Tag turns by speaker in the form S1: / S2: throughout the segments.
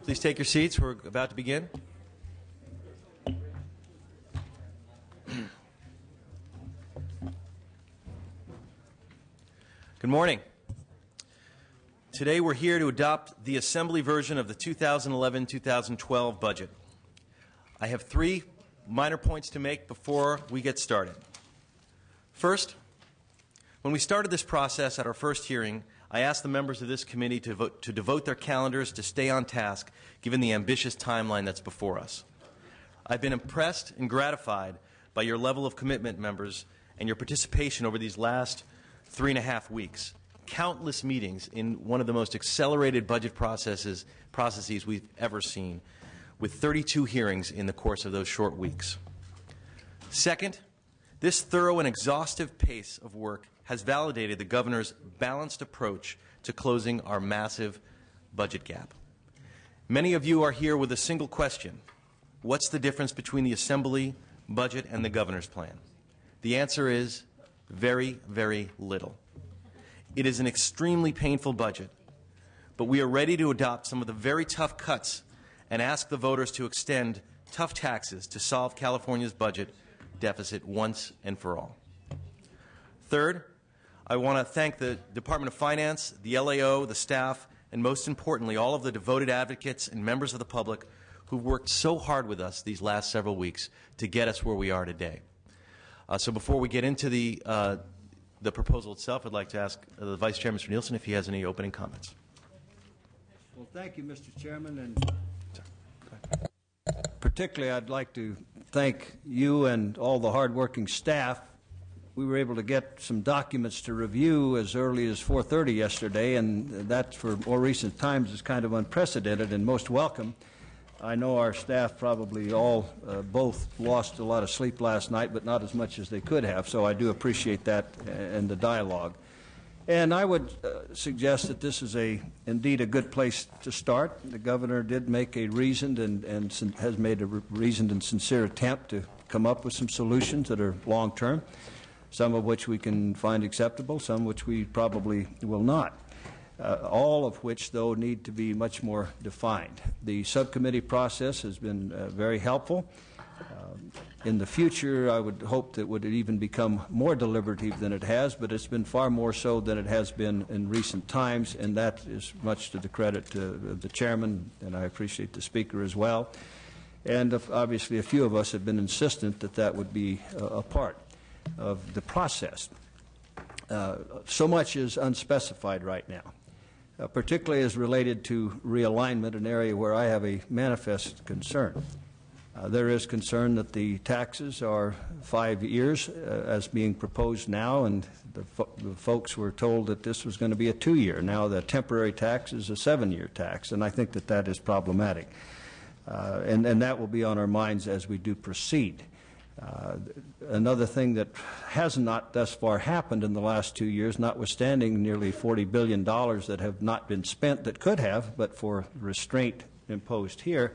S1: Please take your seats. We're about to begin. Good morning. Today we're here to adopt the Assembly version of the 2011-2012 budget. I have three minor points to make before we get started. First, when we started this process at our first hearing, I asked the members of this committee to devote their calendars to stay on task given the ambitious timeline that's before us. I've been impressed and gratified by your level of commitment, members, and your participation over these last 3.5 weeks. Countless meetings in one of the most accelerated budget processes we've ever seen, with 32 hearings in the course of those short weeks. Second, this thorough and exhaustive pace of work has validated the Governor's balanced approach to closing our massive budget gap. Many of you are here with a single question: what's the difference between the Assembly budget and the Governor's plan? The answer is very, very little. It is an extremely painful budget, but we are ready to adopt some of the very tough cuts and ask the voters to extend tough taxes to solve California's budget deficit once and for all. Third, I want to thank the Department of Finance, the LAO, the staff, and most importantly, all of the devoted advocates and members of the public who've worked so hard with us these last several weeks to get us where we are today. So before we get into the proposal itself, I'd like to ask the Vice Chair, Mr. Nielsen, if he has any opening comments.
S2: Well, thank you, Mr. Chairman, and particularly I'd like to thank you and all the hardworking staff. We were able to get some documents to review as early as 4:30 yesterday, and that for more recent times is kind of unprecedented and most welcome. I know our staff probably all both lost a lot of sleep last night, but not as much as they could have, so I do appreciate that and the dialogue. And I would suggest that this is indeed a good place to start. The Governor did make a reasoned and has made a reasoned and sincere attempt to come up with some solutions that are long-term, some of which we can find acceptable, some which we probably will not. All of which, though, need to be much more defined. The subcommittee process has been very helpful. In the future, I would hope that it would even become more deliberative than it has, but it's been far more so than it has been in recent times, and that is much to the credit of the chairman, and I appreciate the speaker as well. And obviously, a few of us have been insistent that that would be a part of the process. So much is unspecified right now. Particularly as related to realignment, an area where I have a manifest concern. There is concern that the taxes are 5 years as being proposed now, and the folks were told that this was going to be a 2-year. Now the temporary tax is a 7-year tax, and I think that that is problematic. And that will be on our minds as we do proceed. Another thing that has not thus far happened in the last 2 years, notwithstanding nearly $40 billion that have not been spent that could have, but for restraint imposed here.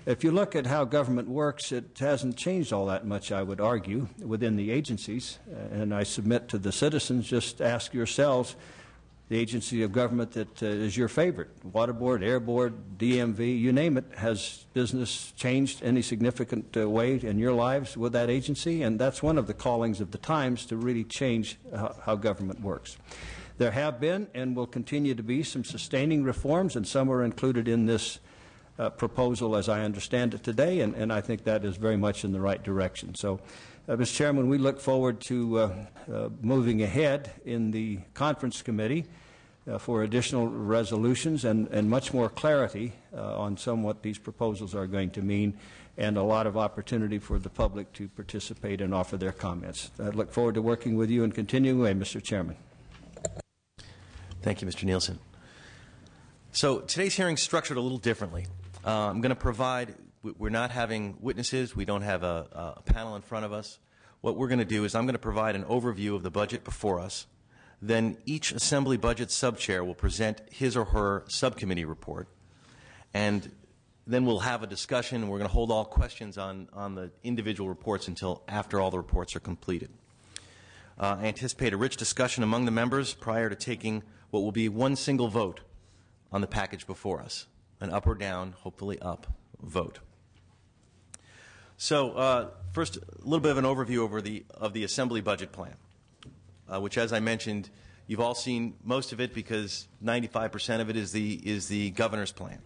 S2: If you look at how government works, it hasn't changed all that much, I would argue, within the agencies. And I submit to the citizens, just ask yourselves, the agency of government that is your favorite, Water Board, Air Board, DMV, you name it, has business changed any significant way in your lives with that agency? And that's one of the callings of the times, to really change how government works. There have been and will continue to be some sustaining reforms, and some are included in this proposal as I understand it today, and I think that is very much in the right direction. So, Mr. Chairman, we look forward to moving ahead in the conference committee for additional resolutions and much more clarity on what these proposals are going to mean, and a lot of opportunity for the public to participate and offer their comments. I look forward to working with you and continuing away, Mr. Chairman.
S1: Thank you, Mr. Nielsen. So today's hearing is structured a little differently. I'm going to provide, we're not having witnesses, we don't have a panel in front of us. What we're going to do is I'm going to provide an overview of the budget before us. Then each Assembly Budget Sub-Chair will present his or her subcommittee report. And then we'll have a discussion, and we're going to hold all questions on the individual reports until after all the reports are completed. I anticipate a rich discussion among the members prior to taking what will be one single vote on the package before us. an up or down, hopefully up, vote. So first, a little bit of an overview of the Assembly budget plan, which, as I mentioned, you've all seen most of it because 95% of it is the governor's plan,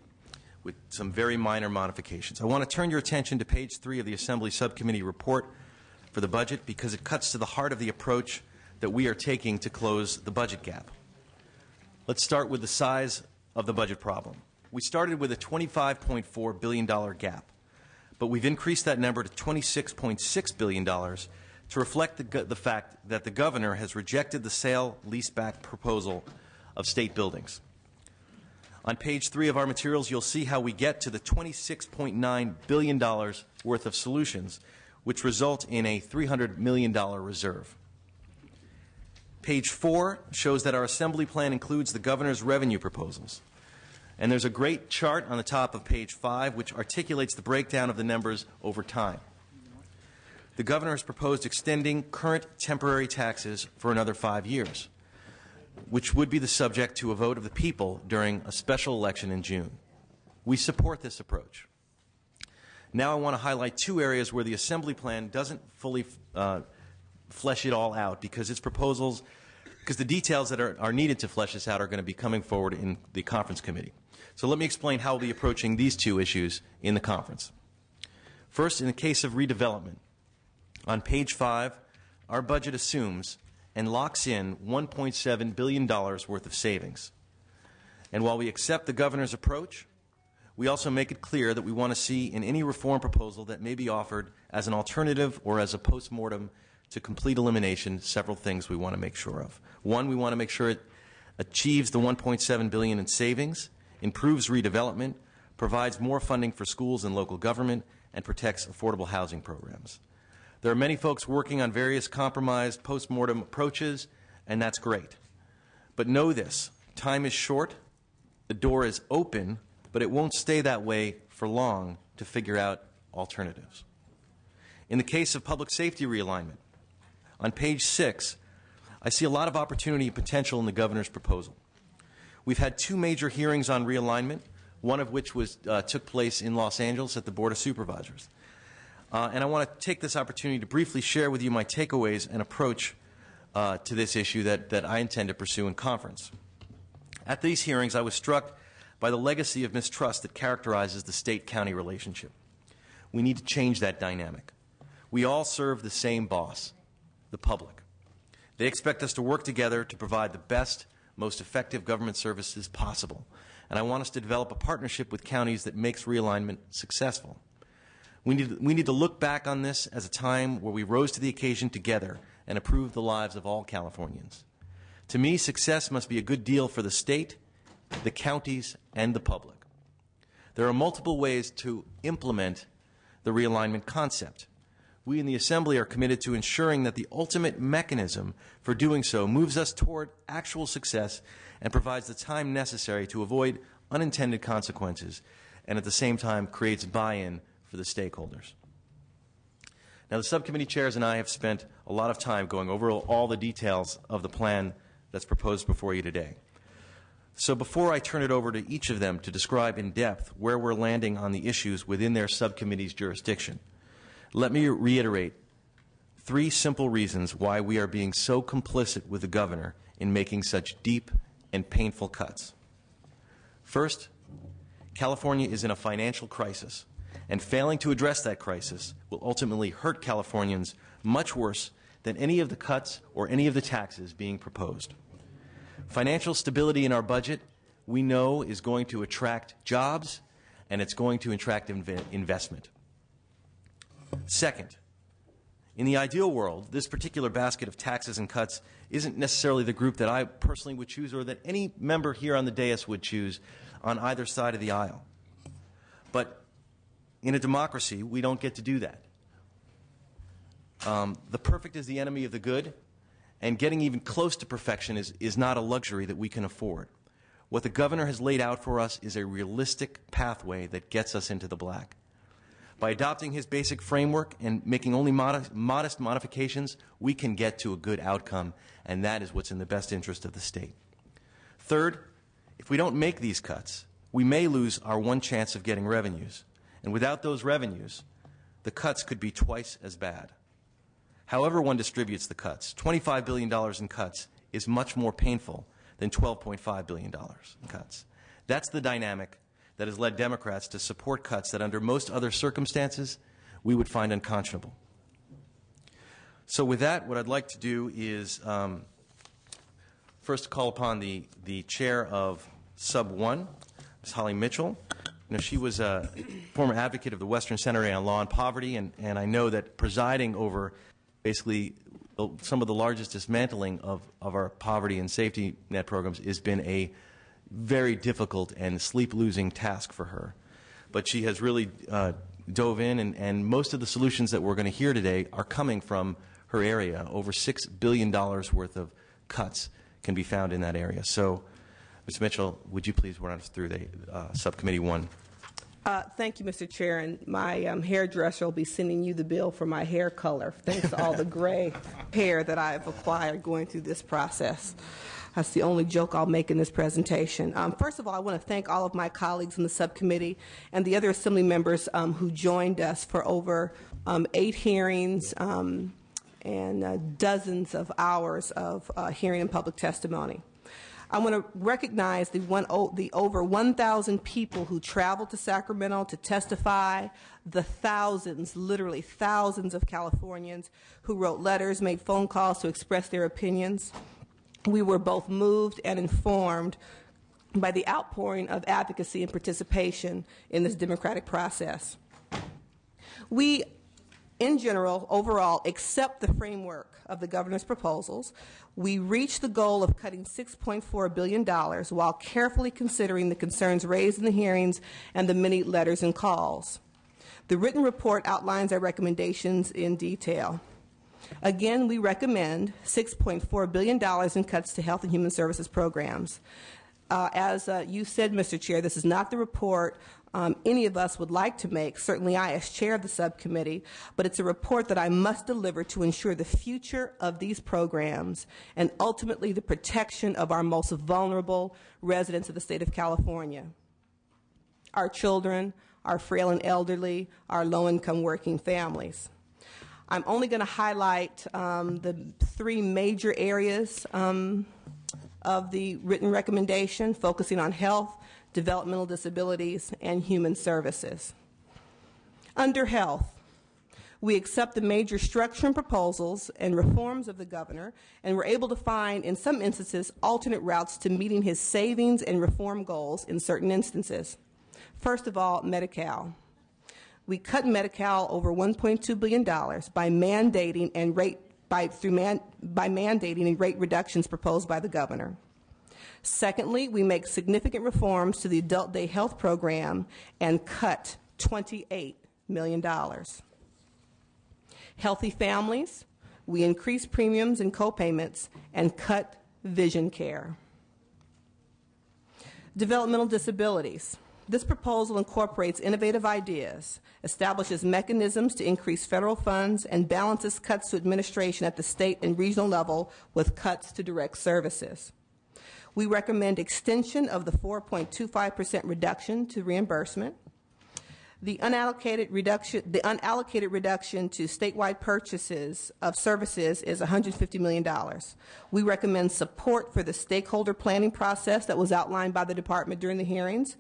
S1: with some very minor modifications. I want to turn your attention to page 3 of the Assembly Subcommittee report for the budget because it cuts to the heart of the approach that we are taking to close the budget gap. Let's start with the size of the budget problem. We started with a $25.4 billion gap, but we've increased that number to $26.6 billion to reflect the fact that the governor has rejected the sale-leaseback proposal of state buildings. On page 3 of our materials, you'll see how we get to the $26.9 billion worth of solutions, which result in a $300 million reserve. Page 4 shows that our Assembly plan includes the governor's revenue proposals. And there's a great chart on the top of page 5 which articulates the breakdown of the numbers over time. The governor has proposed extending current temporary taxes for another 5 years, which would be the subject to a vote of the people during a special election in June. We support this approach. Now I want to highlight 2 areas where the Assembly plan doesn't fully flesh it all out because the details that are needed to flesh this out are going to be coming forward in the conference committee. So let me explain how we'll be approaching these 2 issues in the conference. First, in the case of redevelopment, on page 5, our budget assumes and locks in $1.7 billion worth of savings. And while we accept the governor's approach, we also make it clear that we want to see in any reform proposal that may be offered as an alternative or as a postmortem to complete elimination several things we want to make sure of. One, we want to make sure it achieves the $1.7 billion in savings, improves redevelopment, provides more funding for schools and local government, and protects affordable housing programs. There are many folks working on various compromised postmortem approaches, and that's great. But know this, time is short, the door is open, but it won't stay that way for long to figure out alternatives. In the case of public safety realignment, on page 6, I see a lot of opportunity and potential in the governor's proposal. We've had 2 major hearings on realignment, one of which took place in Los Angeles at the Board of Supervisors. And I want to take this opportunity to briefly share with you my takeaways and approach to this issue that I intend to pursue in conference. At these hearings, I was struck by the legacy of mistrust that characterizes the state-county relationship. We need to change that dynamic. We all serve the same boss, the public. They expect us to work together to provide the best, most effective government services possible. And I want us to develop a partnership with counties that makes realignment successful. We need to look back on this as a time where we rose to the occasion together and improved the lives of all Californians. To me, success must be a good deal for the state, the counties, and the public. There are multiple ways to implement the realignment concept. We in the Assembly are committed to ensuring that the ultimate mechanism for doing so moves us toward actual success and provides the time necessary to avoid unintended consequences and at the same time creates buy-in for the stakeholders. Now, the subcommittee chairs and I have spent a lot of time going over all the details of the plan that's proposed before you today. So before I turn it over to each of them to describe in depth where we're landing on the issues within their subcommittee's jurisdiction, let me reiterate 3 simple reasons why we are being so complicit with the governor in making such deep and painful cuts. First, California is in a financial crisis, and failing to address that crisis will ultimately hurt Californians much worse than any of the cuts or any of the taxes being proposed. Financial stability in our budget, we know, is going to attract jobs, and it's going to attract investment. Second, in the ideal world, this particular basket of taxes and cuts isn't necessarily the group that I personally would choose or that any member here on the dais would choose on either side of the aisle. But in a democracy, we don't get to do that. The perfect is the enemy of the good, and getting even close to perfection is not a luxury that we can afford. What the governor has laid out for us is a realistic pathway that gets us into the black. By adopting his basic framework and making only modest modifications, we can get to a good outcome, and that is what's in the best interest of the state. Third, if we don't make these cuts, we may lose our one chance of getting revenues. And without those revenues, the cuts could be twice as bad. However one distributes the cuts, $25 billion in cuts is much more painful than $12.5 billion in cuts. That's the dynamic that has led Democrats to support cuts that under most other circumstances we would find unconscionable. So with that, what I'd like to do is first call upon the chair of Sub 1, Ms. Holly Mitchell. You know, she was a former advocate of the Western Center on Law and Poverty, and I know that presiding over basically some of the largest dismantling of our poverty and safety net programs has been a very difficult and sleep-losing task for her. But she has really dove in, and most of the solutions that we're going to hear today are coming from her area. Over $6 billion worth of cuts can be found in that area. So, Ms. Mitchell, would you please run us through the Subcommittee 1?
S3: Thank you, Mr. Chair, and my hairdresser will be sending you the bill for my hair color, thanks to all the gray hair that I've acquired going through this process. That's the only joke I'll make in this presentation. First of all, I want to thank all of my colleagues in the subcommittee and the other Assembly members who joined us for over 8 hearings and dozens of hours of hearing and public testimony. I want to recognize the over 1,000 people who traveled to Sacramento to testify, the thousands, literally thousands of Californians who wrote letters, made phone calls to express their opinions. We were both moved and informed by the outpouring of advocacy and participation in this democratic process. We, in general, overall, accept the framework of the governor's proposals. We reached the goal of cutting $6.4 billion while carefully considering the concerns raised in the hearings and the many letters and calls. The written report outlines our recommendations in detail. Again, we recommend $6.4 billion in cuts to health and human services programs. As you said, Mr. Chair, this is not the report any of us would like to make, certainly I as chair of the subcommittee, but it's a report that I must deliver to ensure the future of these programs and ultimately the protection of our most vulnerable residents of the state of California, our children, our frail and elderly, our low-income working families. I'm only going to highlight the 3 major areas of the written recommendation, focusing on health, developmental disabilities, and human services. Under health, we accept the major structure and proposals and reforms of the governor, and we're able to find, in some instances, alternate routes to meeting his savings and reform goals in certain instances. First of all, Medi-Cal. We cut Medi-Cal over $1.2 billion by mandating and rate reductions proposed by the governor. Secondly, we make significant reforms to the Adult Day Health Program and cut $28 million. Healthy families, we increase premiums and copayments and cut vision care. Developmental disabilities. This proposal incorporates innovative ideas, establishes mechanisms to increase federal funds, and balances cuts to administration at the state and regional level with cuts to direct services. We recommend extension of the 4.25% reduction to reimbursement. The unallocated reduction to statewide purchases of services is $150 million. We recommend support for the stakeholder planning process that was outlined by the department during the hearings,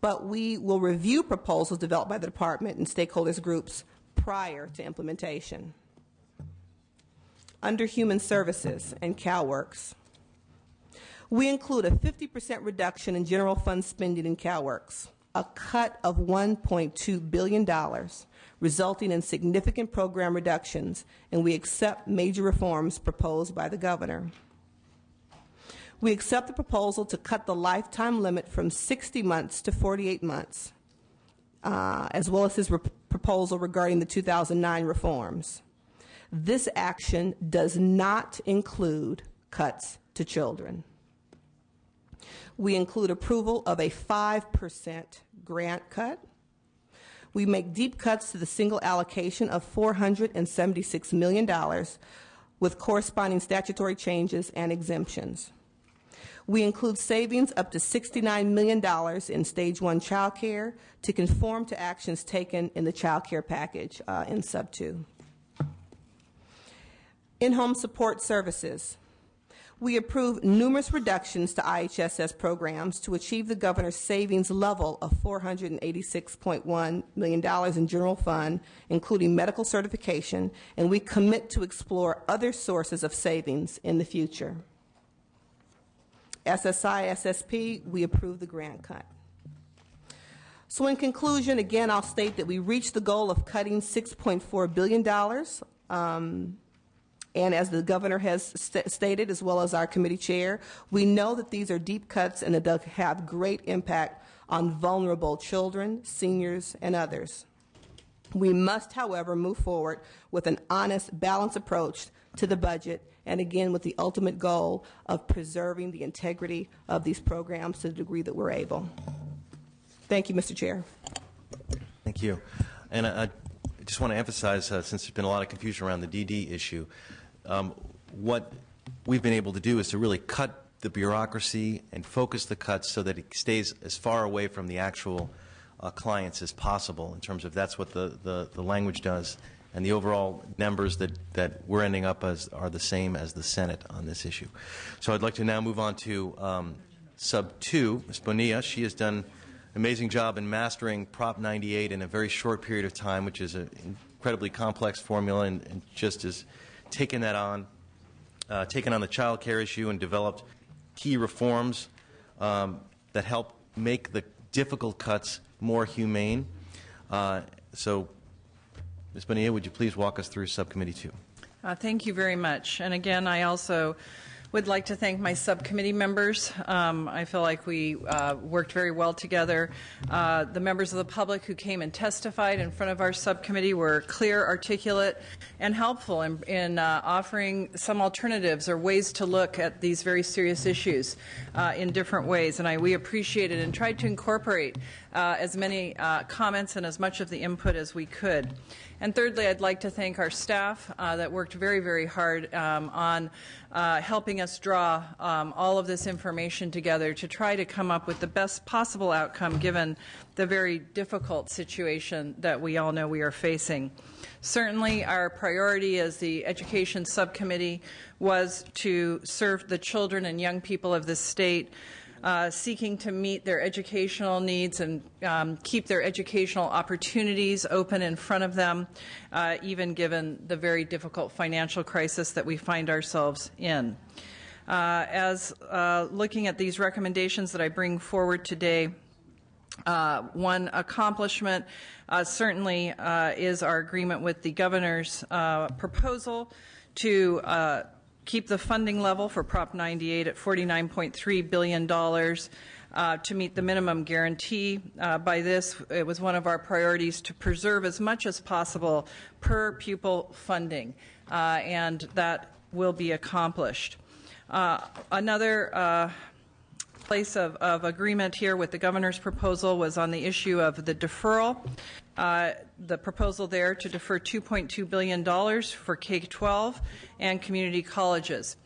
S3: but we will review proposals developed by the department and stakeholders groups prior to implementation. Under human services and CalWORKs, we include a 50% reduction in general fund spending in CalWORKs, a cut of $1.2 billion, resulting in significant program reductions, and we accept major reforms proposed by the governor. We accept the proposal to cut the lifetime limit from 60 months to 48 months, as well as his proposal regarding the 2009 reforms. This action does not include cuts to children. We include approval of a 5% grant cut. We make deep cuts to the single allocation of $476 million with corresponding statutory changes and exemptions. We include savings up to $69 million in Stage 1 child care to conform to actions taken in the child care package in Sub 2. In-home support services. We approved numerous reductions to IHSS programs to achieve the governor's savings level of $486.1 million in general fund, including medical certification, and we commit to explore other sources of savings in the future. SSI, SSP, we approve the grant cut. So in conclusion, again, I'll state that we reached the goal of cutting $6.4 billion. And as the governor has stated, as well as our committee chair, we know that these are deep cuts and that they'll have great impact on vulnerable children, seniors, and others. We must, however, move forward with an honest, balanced approach to the budget, and again with the ultimate goal of preserving the integrity of these programs to the degree that we're able. Thank you, Mr. Chair.
S1: Thank you. And I just want to emphasize, since there's been a lot of confusion around the DD issue, what we've been able to do is to really cut the bureaucracy and focus the cuts so that it stays as far away from the actual clients as possible, in terms of that's what the language does, and the overall numbers that we're ending up as are the same as the Senate on this issue. So I'd like to now move on to Sub 2, Ms. Bonilla. She has done an amazing job in mastering Prop 98 in a very short period of time, which is an incredibly complex formula, and just has taken on the child care issue and developed key reforms that help make the difficult cuts more humane. So, Ms. Bonilla, would you please walk us through Subcommittee 2?
S4: Thank you very much. And again, I also would like to thank my subcommittee members. I feel like we worked very well together. The members of the public who came and testified in front of our subcommittee were clear, articulate, and helpful in offering some alternatives or ways to look at these very serious issues in different ways. And we appreciated and tried to incorporate as many comments and as much of the input as we could. And thirdly, I'd like to thank our staff that worked very, very hard on helping us draw all of this information together to try to come up with the best possible outcome given the very difficult situation that we all know we are facing. Certainly, our priority as the Education Subcommittee was to serve the children and young people of this state, seeking to meet their educational needs and keep their educational opportunities open in front of them, even given the very difficult financial crisis that we find ourselves in. As looking at these recommendations that I bring forward today, one accomplishment certainly is our agreement with the governor's proposal to keep the funding level for Prop 98 at $49.3 billion to meet the minimum guarantee. By this, it was one of our priorities to preserve as much as possible per pupil funding, and that will be accomplished. Another place of agreement here with the governor's proposal was on the issue of the deferral. The proposal there to defer $2.2 billion for K-12 and community colleges.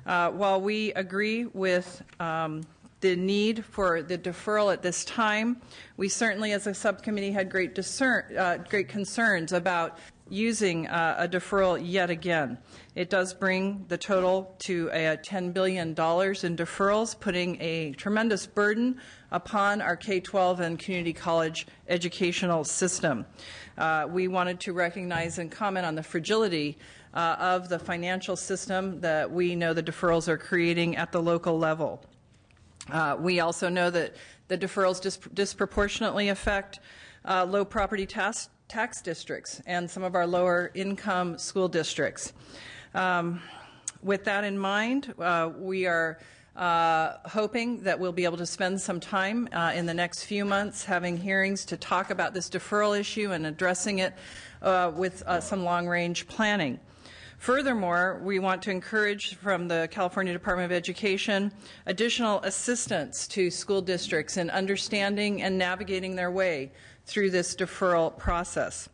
S4: While we agree with the need for the deferral at this time, we certainly as a subcommittee had great concerns about using a deferral yet again. It does bring the total to $10 billion in deferrals, putting a tremendous burden upon our K-12 and community college educational system. We wanted to recognize and comment on the fragility of the financial system that we know the deferrals are creating at the local level. We also know that the deferrals disproportionately affect low property tax districts and some of our lower income school districts. With that in mind, we are hoping that we'll be able to spend some time in the next few months having hearings to talk about this deferral issue and addressing it with some long-range planning. Furthermore, we want to encourage from the California Department of Education additional assistance to school districts in understanding and navigating their way through this deferral process.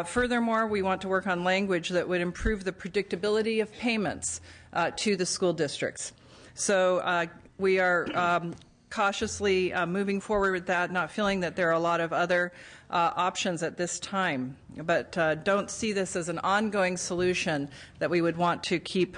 S4: Furthermore, we want to work on language that would improve the predictability of payments to the school districts. So we are cautiously moving forward with that, not feeling that there are a lot of other options at this time, but don't see this as an ongoing solution that we would want to keep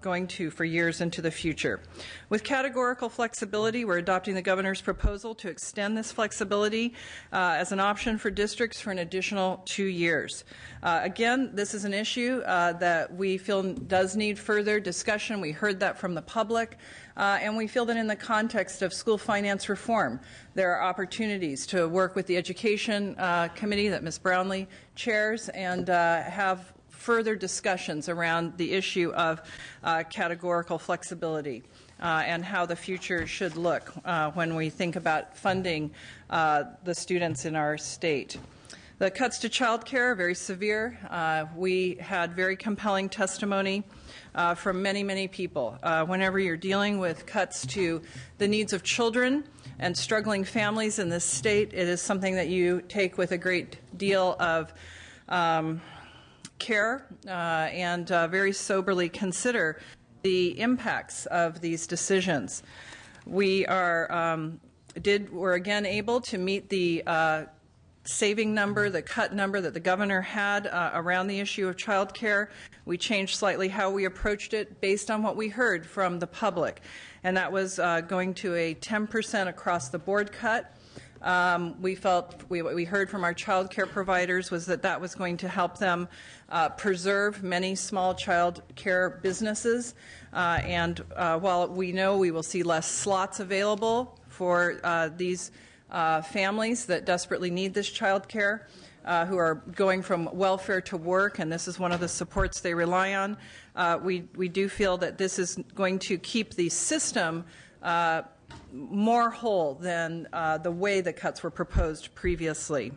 S4: going to for years into the future. With categorical flexibility, we're adopting the governor's proposal to extend this flexibility as an option for districts for an additional 2 years. Again, this is an issue that we feel does need further discussion. We heard that from the public. And we feel that in the context of school finance reform, there are opportunities to work with the Education Committee that Ms. Brownlee chairs and have further discussions around the issue of categorical flexibility and how the future should look when we think about funding the students in our state. The cuts to child care are very severe. We had very compelling testimony from many, many people. Whenever you're dealing with cuts to the needs of children and struggling families in this state, it is something that you take with a great deal of care and very soberly consider the impacts of these decisions. We are were again able to meet the saving number, the cut number that the governor had around the issue of child care. We changed slightly how we approached it based on what we heard from the public, and that was going to a 10% across the board cut. We felt what we heard from our child care providers was that that was going to help them preserve many small child care businesses, and while we know we will see less slots available for these families that desperately need this child care, who are going from welfare to work, and this is one of the supports they rely on. We do feel that this is going to keep the system more whole than the way the cuts were proposed previously.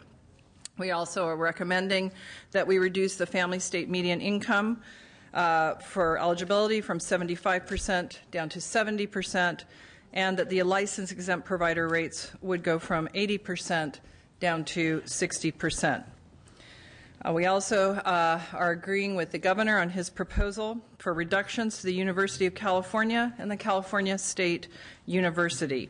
S4: We also are recommending that we reduce the family state median income for eligibility from 75% down to 70%, and that the license exempt provider rates would go from 80% down to 60%. We also are agreeing with the governor on his proposal for reductions to the University of California and the California State University.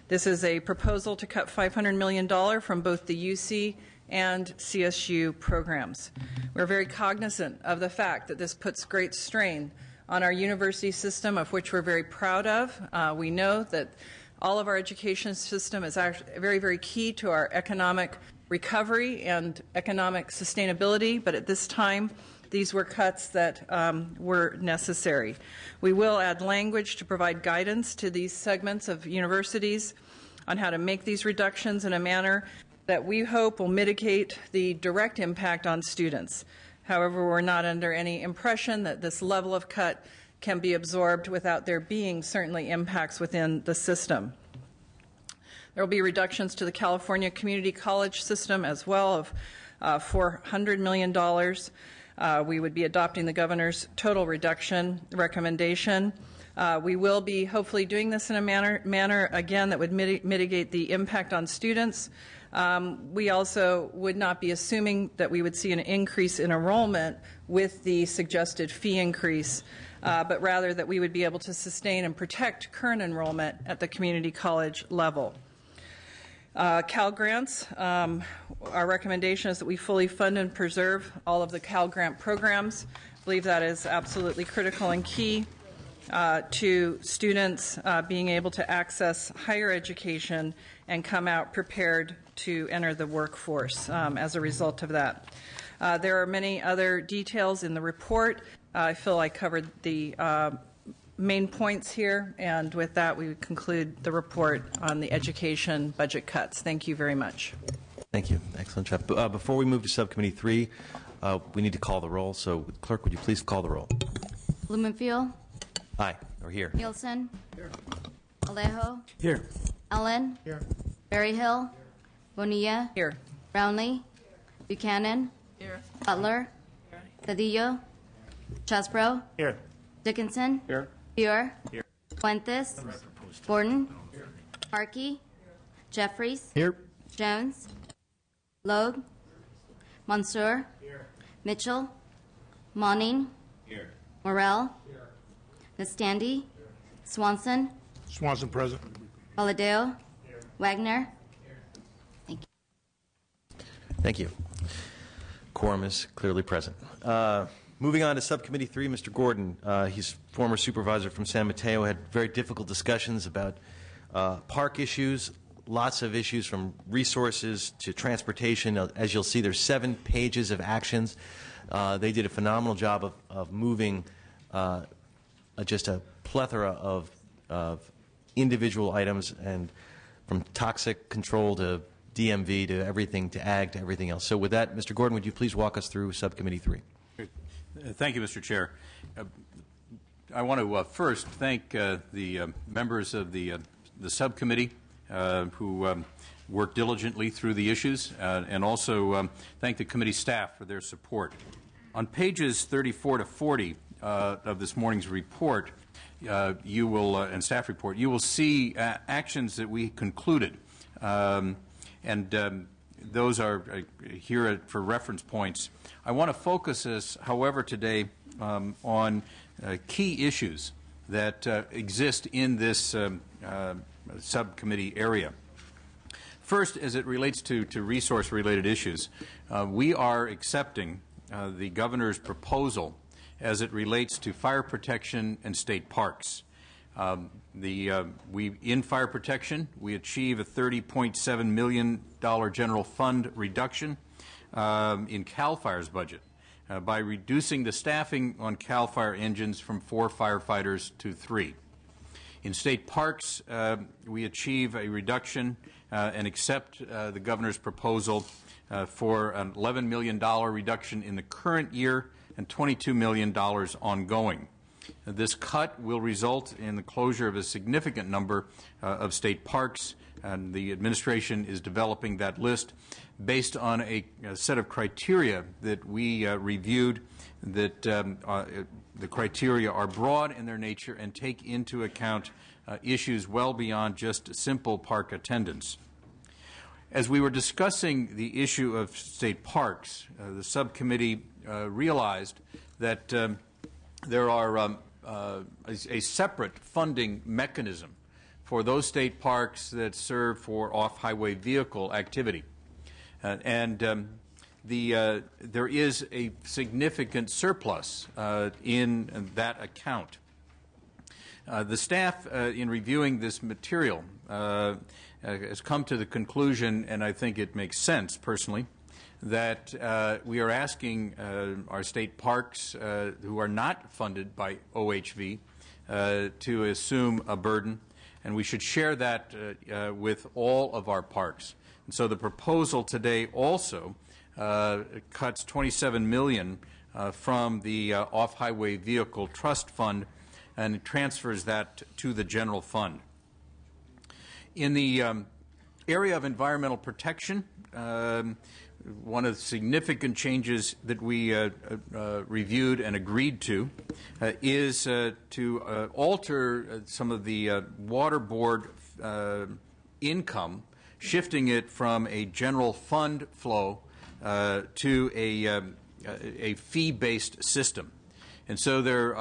S4: This is a proposal to cut $500 million from both the UC and CSU programs. We're very cognizant of the fact that this puts great strain on our university system, of which we're very proud of. We know that all of our education system is actually very, very key to our economic recovery and economic sustainability, but at this time, these were cuts that were necessary. We will add language to provide guidance to these segments of universities on how to make these reductions in a manner that we hope will mitigate the direct impact on students. However, we're not under any impression that this level of cut can be absorbed without there being certainly impacts within the system. There will be reductions to the California Community College system as well of $400 million. We would be adopting the governor's total reduction recommendation. We will be hopefully doing this in a manner again, that would mitigate the impact on students. We also would not be assuming that we would see an increase in enrollment with the suggested fee increase, but rather that we would be able to sustain and protect current enrollment at the community college level. Cal Grants, our recommendation is that we fully fund and preserve all of the Cal Grant programs. I believe that is absolutely critical and key to students being able to access higher education and come out prepared to enter the workforce as a result of that. There are many other details in the report. I feel I covered the main points here, and with that, we would conclude the report on the education budget cuts. Thank you very much.
S1: Thank you. Excellent job. Before we move to Subcommittee 3, we need to call the roll. So, Clerk, would you please call the roll?
S5: Blumenfield.
S1: Aye, or here.
S5: Nielsen. Here. Alejo.
S6: Here.
S5: Allen.
S6: Here.
S5: Berryhill. Bonilla.
S4: Here.
S5: Brownlee. Buchanan.
S4: Here.
S5: Butler. Cedillo. Chesbro.
S6: Here.
S5: Dickinson.
S6: Here.
S5: Buer.
S6: Here.
S5: Fuentes. Gordon. Harkey. Jeffries.
S6: Here.
S5: Jones. Logue. Mansour. Mitchell. Monning. Morrell. Nastandy. Swanson.
S6: Swanson present.
S5: Valadao. Wagner. Thank you.
S1: Thank you. Quorum is clearly present. Moving on to Subcommittee 3, Mr. Gordon. He's former supervisor from San Mateo, had very difficult discussions about park issues, lots of issues from resources to transportation. As you'll see, there's 7 pages of actions. They did a phenomenal job of moving just a plethora of individual items, and from toxic control to DMV to everything, to ag to everything else. So with that, Mr. Gordon, would you please walk us through Subcommittee 3?
S7: Thank you, Mr. Chair. I want to first thank the members of the subcommittee who worked diligently through the issues, and also thank the committee staff for their support. On pages 34 to 40 of this morning's report, you will, and staff report, you will see actions that we concluded, and those are here for reference points. I want to focus us, however, today on key issues that exist in this subcommittee area. First, as it relates to resource-related issues, we are accepting the governor's proposal as it relates to fire protection and state parks. In fire protection, we achieve a $30.7 million general fund reduction in CAL FIRE's budget by reducing the staffing on CAL FIRE engines from 4 firefighters to 3. In state parks, we achieve a reduction and accept the governor's proposal for an $11 million reduction in the current year and $22 million ongoing. This cut will result in the closure of a significant number of state parks, and the administration is developing that list based on a set of criteria that we reviewed, that the criteria are broad in their nature and take into account issues well beyond just simple park attendance. As we were discussing the issue of state parks, the subcommittee realized that there are a separate funding mechanism for those state parks that serve for off-highway vehicle activity. There is a significant surplus in that account. The staff, in reviewing this material, has come to the conclusion, and I think it makes sense personally, that we are asking our state parks who are not funded by OHV to assume a burden, and we should share that with all of our parks. And so the proposal today also cuts $27 million from the Off-Highway Vehicle Trust Fund and transfers that to the general fund. In the area of environmental protection, one of the significant changes that we reviewed and agreed to is to alter some of the water board income, shifting it from a general fund flow to a fee-based system. And so there,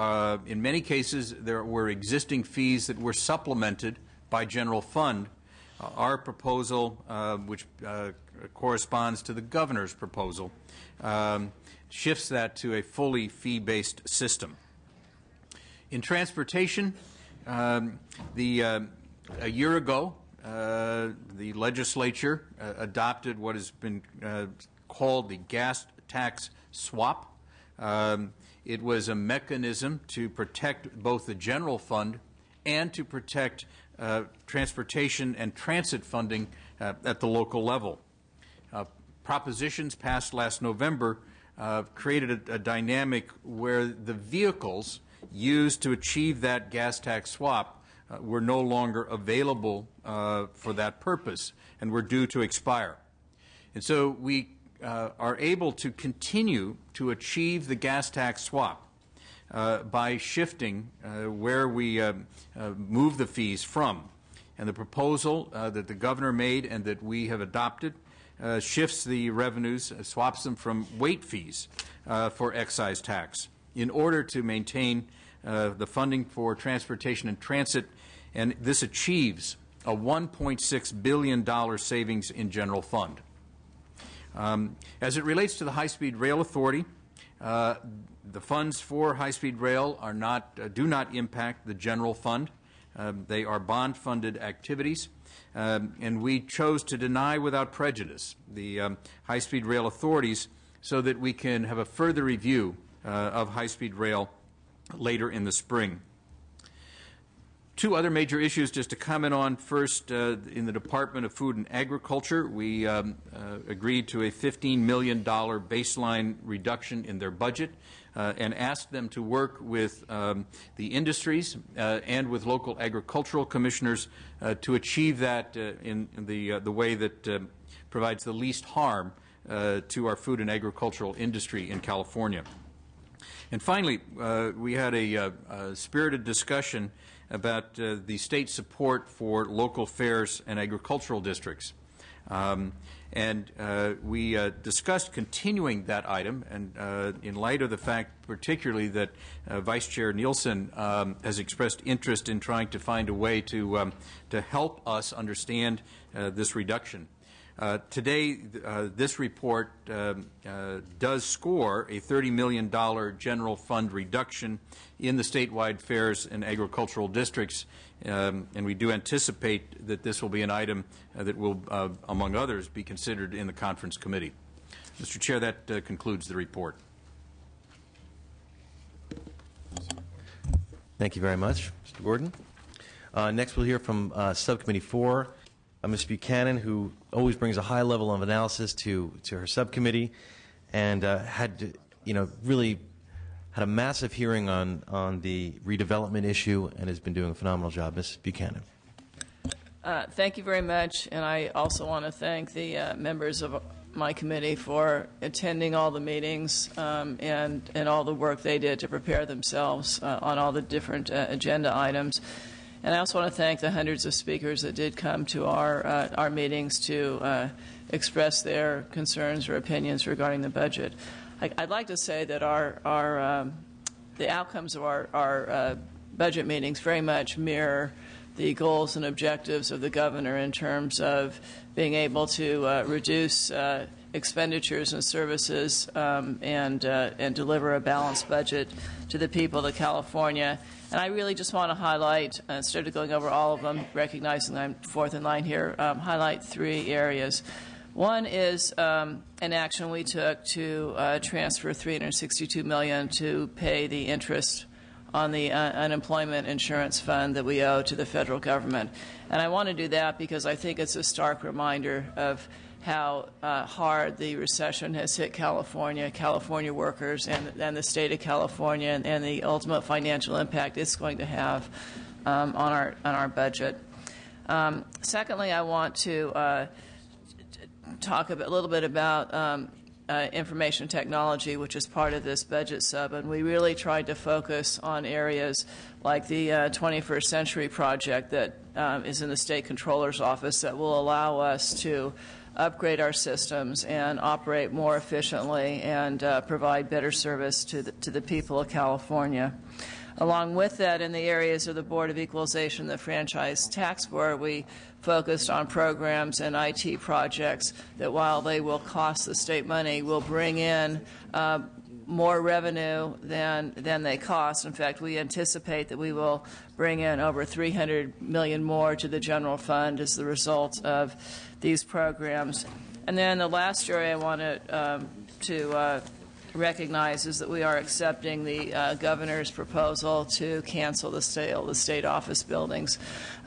S7: in many cases, there were existing fees that were supplemented by general fund. Our proposal, which corresponds to the governor's proposal, shifts that to a fully fee-based system. In transportation, a year ago, the legislature adopted what has been called the gas tax swap. It was a mechanism to protect both the general fund and to protect transportation and transit funding at the local level. Propositions passed last November created a dynamic where the vehicles used to achieve that gas tax swap were no longer available for that purpose and were due to expire. And so we are able to continue to achieve the gas tax swap by shifting where we move the fees from. And the proposal that the governor made and that we have adopted shifts the revenues, swaps them from weight fees for excise tax in order to maintain the funding for transportation and transit and this achieves a $1.6 billion savings in general fund. As it relates to the High-Speed Rail Authority, the funds for high-speed rail are do not impact the general fund. They are bond-funded activities, and we chose to deny without prejudice the high-speed rail authorities so that we can have a further review of high-speed rail later in the spring. Two other major issues just to comment on. First, in the Department of Food and Agriculture, we agreed to a $15 million baseline reduction in their budget and asked them to work with the industries and with local agricultural commissioners to achieve that in the way that provides the least harm to our food and agricultural industry in California. And finally, we had a spirited discussion about the state support for local fairs and agricultural districts. We discussed continuing that item, and in light of the fact particularly that Vice Chair Nielsen has expressed interest in trying to find a way to help us understand this reduction. Today, this report does score a $30 million general fund reduction in the statewide fairs and agricultural districts, and we do anticipate that this will be an item that will, among others, be considered in the conference committee. Mr. Chair, that concludes the report.
S1: Thank you very much, Mr. Gordon. Next, we'll hear from Subcommittee 4. Ms. Buchanan, who always brings a high level of analysis to her subcommittee, and really had a massive hearing on the redevelopment issue, and has been doing a phenomenal job. Ms. Buchanan.
S6: Thank you very much, and I also want to thank the members of my committee for attending all the meetings and all the work they did to prepare themselves on all the different agenda items. And I also want to thank the hundreds of speakers that did come to our meetings to express their concerns or opinions regarding the budget. I'd like to say that the outcomes of our budget meetings very much mirror the goals and objectives of the governor in terms of being able to reduce expenditures and services and deliver a balanced budget to the people of California. And I really just want to highlight, instead of going over all of them, recognizing I'm fourth in line here, highlight three areas. One is an action we took to transfer $362 million to pay the interest on the unemployment insurance fund that we owe to the federal government. And I want to do that because I think it's a stark reminder of how hard the recession has hit California workers, and the state of California, and the ultimate financial impact it's going to have on our budget. Secondly, I want to talk a little bit about information technology, which is part of this budget sub, and we really tried to focus on areas like the 21st Century Project that is in the State Controller's Office that will allow us to upgrade our systems and operate more efficiently and provide better service to the people of California. Along with that, in the areas of the Board of Equalization, the Franchise Tax Board, we focused on programs and IT projects that, while they will cost the state money, will bring in more revenue than they cost. In fact, we anticipate that we will bring in over $300 million more to the general fund as the result of these programs. And then the last area I wanted to recognize is that we are accepting the governor's proposal to cancel the sale of the state office buildings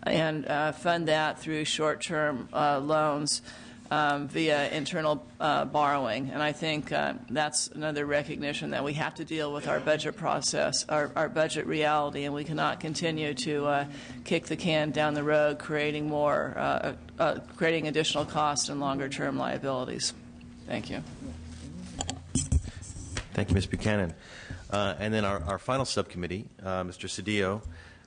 S6: and fund that through short-term loans via internal borrowing. And I think that's another recognition that we have to deal with our budget process, our budget reality, and we cannot continue to kick the can down the road, creating additional costs and longer-term liabilities. Thank you.
S1: Thank you, Ms. Buchanan. And then our final subcommittee, Mr. Cedillo,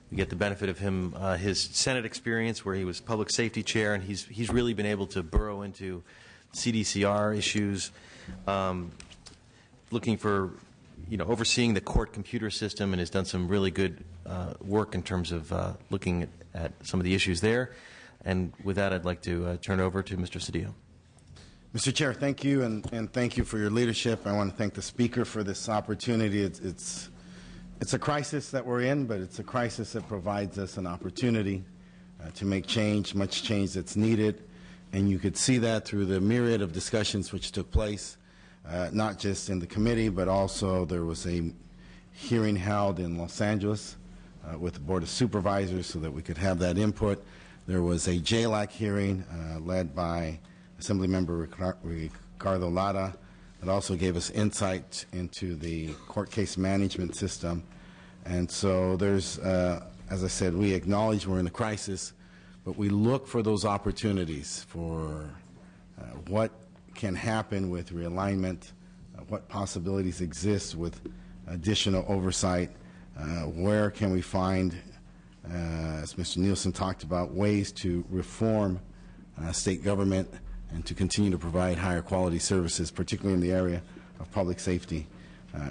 S1: we get the benefit of him, his Senate experience where he was public safety chair, and he's really been able to burrow into CDCR issues, looking for overseeing the court computer system and has done some really good work in terms of looking at some of the issues there. And with that, I'd like to turn over to Mr. Cedillo.
S8: Mr. Chair, thank you, and thank you for your leadership. I want to thank the Speaker for this opportunity. It's a crisis that we're in, but it's a crisis that provides us an opportunity to make change, much change that's needed. And you could see that through the myriad of discussions which took place, not just in the committee, but also there was a hearing held in Los Angeles with the Board of Supervisors so that we could have that input. There was a JLAC hearing led by Assemblymember Ricardo Lara that also gave us insight into the court case management system. And so there's, as I said, we acknowledge we're in a crisis, but we look for those opportunities for what can happen with realignment, what possibilities exist with additional oversight, where can we find, as Mr. Nielsen talked about, ways to reform state government and to continue to provide higher quality services, particularly in the area of public safety.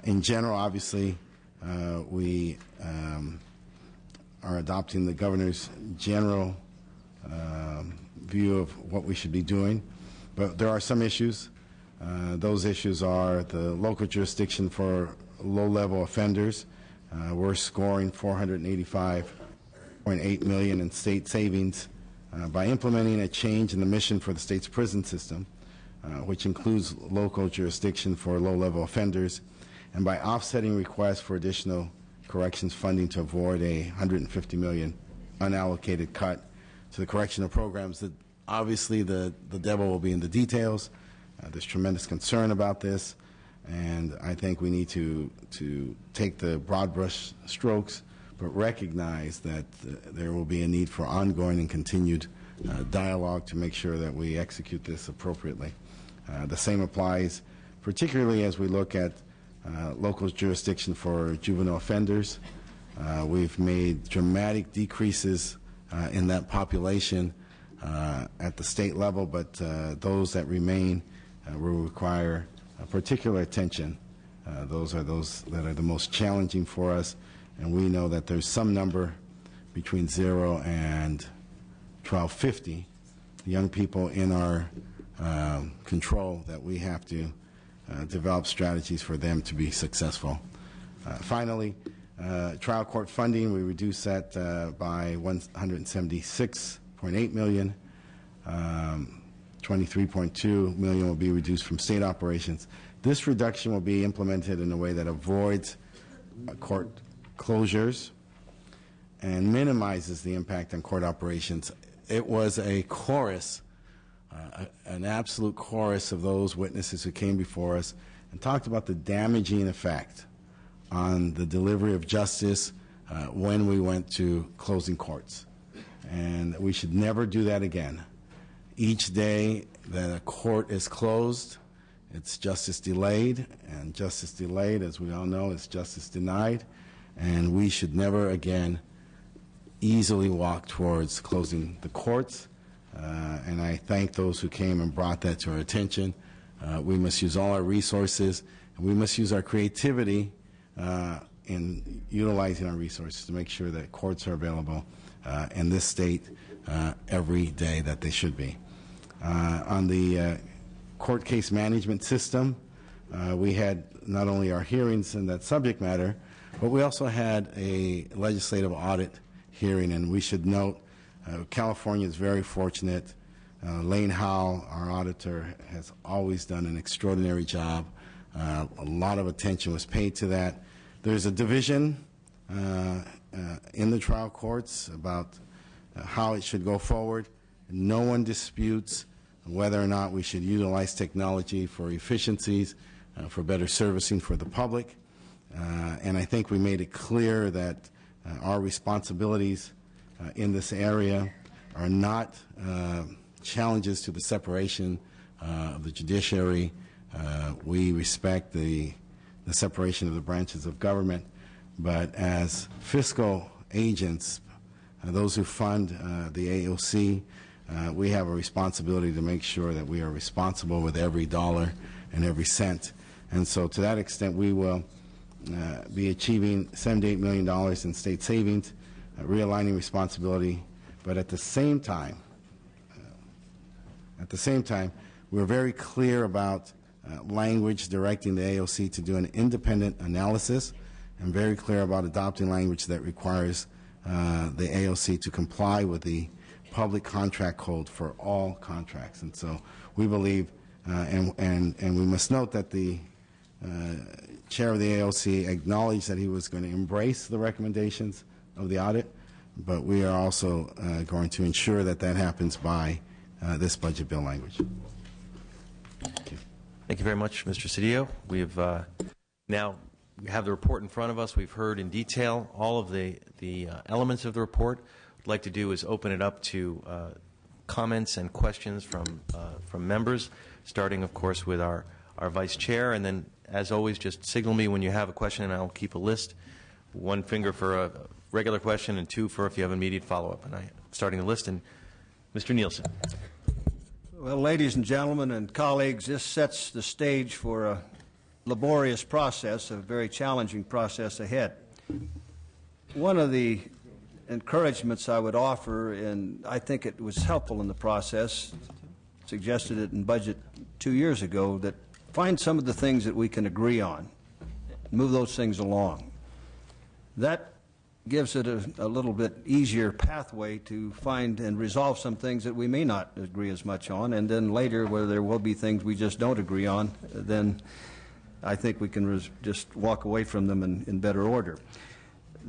S8: In general, obviously, we are adopting the governor's general view of what we should be doing, but there are some issues. Those issues are the local jurisdiction for low-level offenders. We're scoring $485.8 million in state savings by implementing a change in the mission for the state's prison system, which includes local jurisdiction for low-level offenders, and by offsetting requests for additional corrections funding to avoid a $150 million unallocated cut to the correctional programs. That obviously the devil will be in the details. There's tremendous concern about this, and I think we need to take the broad brush strokes, but recognize that there will be a need for ongoing and continued dialogue to make sure that we execute this appropriately. The same applies particularly as we look at local jurisdiction for juvenile offenders. We've made dramatic decreases in that population at the state level, but those that remain will require particular attention. Those are those that are the most challenging for us, and we know that there's some number between 0 and 1250 young people in our control that we have to develop strategies for them to be successful. Finally, trial court funding, we reduced that by $176.8 million. 23.2 million will be reduced from state operations. This reduction will be implemented in a way that avoids court closures and minimizes the impact on court operations. It was a chorus, an absolute chorus of those witnesses who came before us and talked about the damaging effect on the delivery of justice when we went to closing courts. And we should never do that again. Each day that a court is closed, it's justice delayed, and justice delayed, as we all know, is justice denied, and we should never again easily walk towards closing the courts. And I thank those who came and brought that to our attention. We must use all our resources, and we must use our creativity in utilizing our resources to make sure that courts are available in this state every day that they should be. On the court case management system, we had not only our hearings in that subject matter, but we also had a legislative audit hearing, and we should note California is very fortunate. Lane Howell, our auditor, has always done an extraordinary job. A lot of attention was paid to that. There's a division in the trial courts about how it should go forward. No one disputes whether or not we should utilize technology for efficiencies, for better servicing for the public. And I think we made it clear that our responsibilities in this area are not challenges to the separation of the judiciary. We respect the separation of the branches of government, but as fiscal agents, those who fund the AOC, we have a responsibility to make sure that we are responsible with every dollar and every cent. And so to that extent, we will be achieving $78 million in state savings, realigning responsibility, but at the same time, we're very clear about language directing the AOC to do an independent analysis, and very clear about adopting language that requires the AOC to comply with the public contract code for all contracts. And so we believe, and we must note that the chair of the AOC acknowledged that he was going to embrace the recommendations of the audit, but we are also going to ensure that that happens by this budget bill language. Thank you.
S1: Thank you very much, Mr. Cedillo. We've now we have the report in front of us. We've heard in detail all of the elements of the report. What I'd like to do is open it up to comments and questions from members, starting, of course, with our vice chair, and then, as always, just signal me when you have a question, and I'll keep a list. 1 finger for a regular question, and 2 for if you have immediate follow-up. And I'm starting the list, and Mr. Nielsen.
S2: Well, ladies and gentlemen and colleagues, this sets the stage for a laborious process, a very challenging process ahead. One of the encouragements I would offer, and I think it was helpful in the process, suggested it in budget 2 years ago, that find some of the things that we can agree on, move those things along. That gives it a little bit easier pathway to find and resolve some things that we may not agree as much on, and then later, where there will be things we just don't agree on, then I think we can just walk away from them in better order.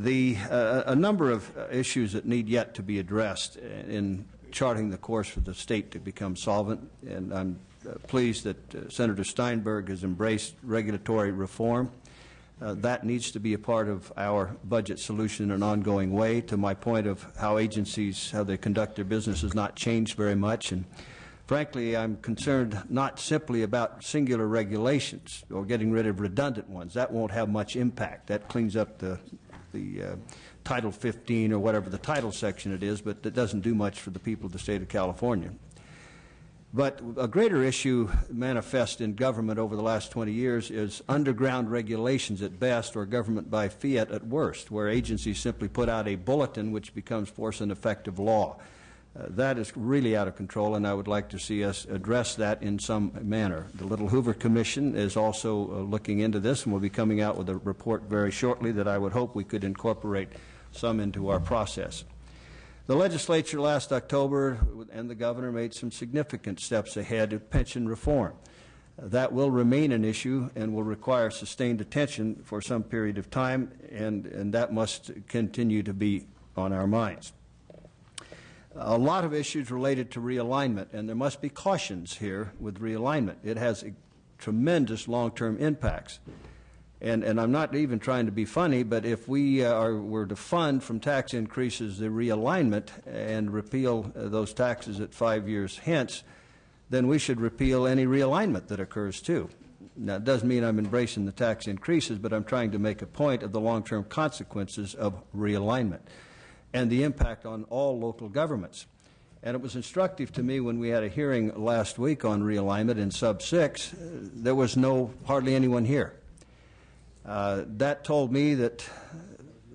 S2: A number of issues that need yet to be addressed in charting the course for the state to become solvent, and I'm pleased that Senator Steinberg has embraced regulatory reform. That needs to be a part of our budget solution in an ongoing way. To my point of how agencies, how they conduct their business has not changed very much, and frankly, I'm concerned not simply about singular regulations or getting rid of redundant ones. That won't have much impact. That cleans up the Title 15 or whatever the title section it is, but it doesn't do much for the people of the state of California. But a greater issue manifest in government over the last 20 years is underground regulations at best, or government by fiat at worst, where agencies simply put out a bulletin which becomes force and effective law. That is really out of control, and I would like to see us address that in some manner. The Little Hoover Commission is also looking into this, and will be coming out with a report very shortly that I would hope we could incorporate some into our process. The legislature last October and the governor made some significant steps ahead of pension reform. That will remain an issue and will require sustained attention for some period of time, and that must continue to be on our minds. A lot of issues related to realignment, and there must be cautions here with realignment. It has tremendous long-term impacts. And I'm not even trying to be funny, but if we were to fund from tax increases the realignment and repeal those taxes at 5 years hence, then we should repeal any realignment that occurs too. Now, it doesn't mean I'm embracing the tax increases, but I'm trying to make a point of the long-term consequences of realignment and the impact on all local governments. And it was instructive to me when we had a hearing last week on realignment in Sub 6, there was hardly anyone here. That told me that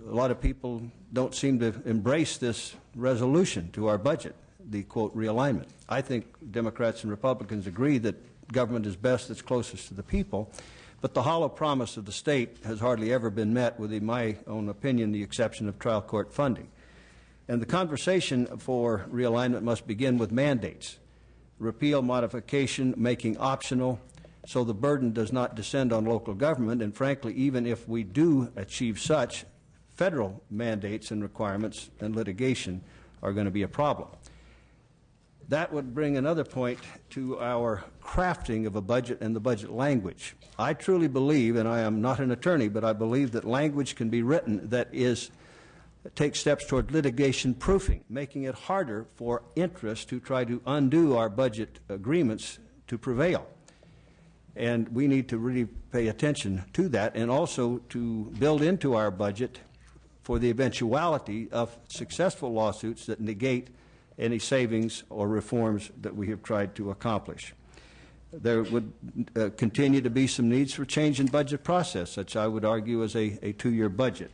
S2: a lot of people don't seem to embrace this resolution to our budget, the, quote, realignment. I think Democrats and Republicans agree that government is best that's closest to the people, but the hollow promise of the state has hardly ever been met with, in my own opinion, the exception of trial court funding. And the conversation for realignment must begin with mandates, repeal, modification, making optional, so the burden does not descend on local government. And frankly, even if we do achieve such, federal mandates and requirements and litigation are going to be a problem. That would bring another point to our crafting of a budget and the budget language. I truly believe, and I am not an attorney, but I believe that language can be written that takes steps toward litigation proofing, making it harder for interests to try to undo our budget agreements to prevail. And we need to really pay attention to that, and also to build into our budget for the eventuality of successful lawsuits that negate any savings or reforms that we have tried to accomplish. there would continue to be some needs for change in budget process, such I would argue as a 2-year budget.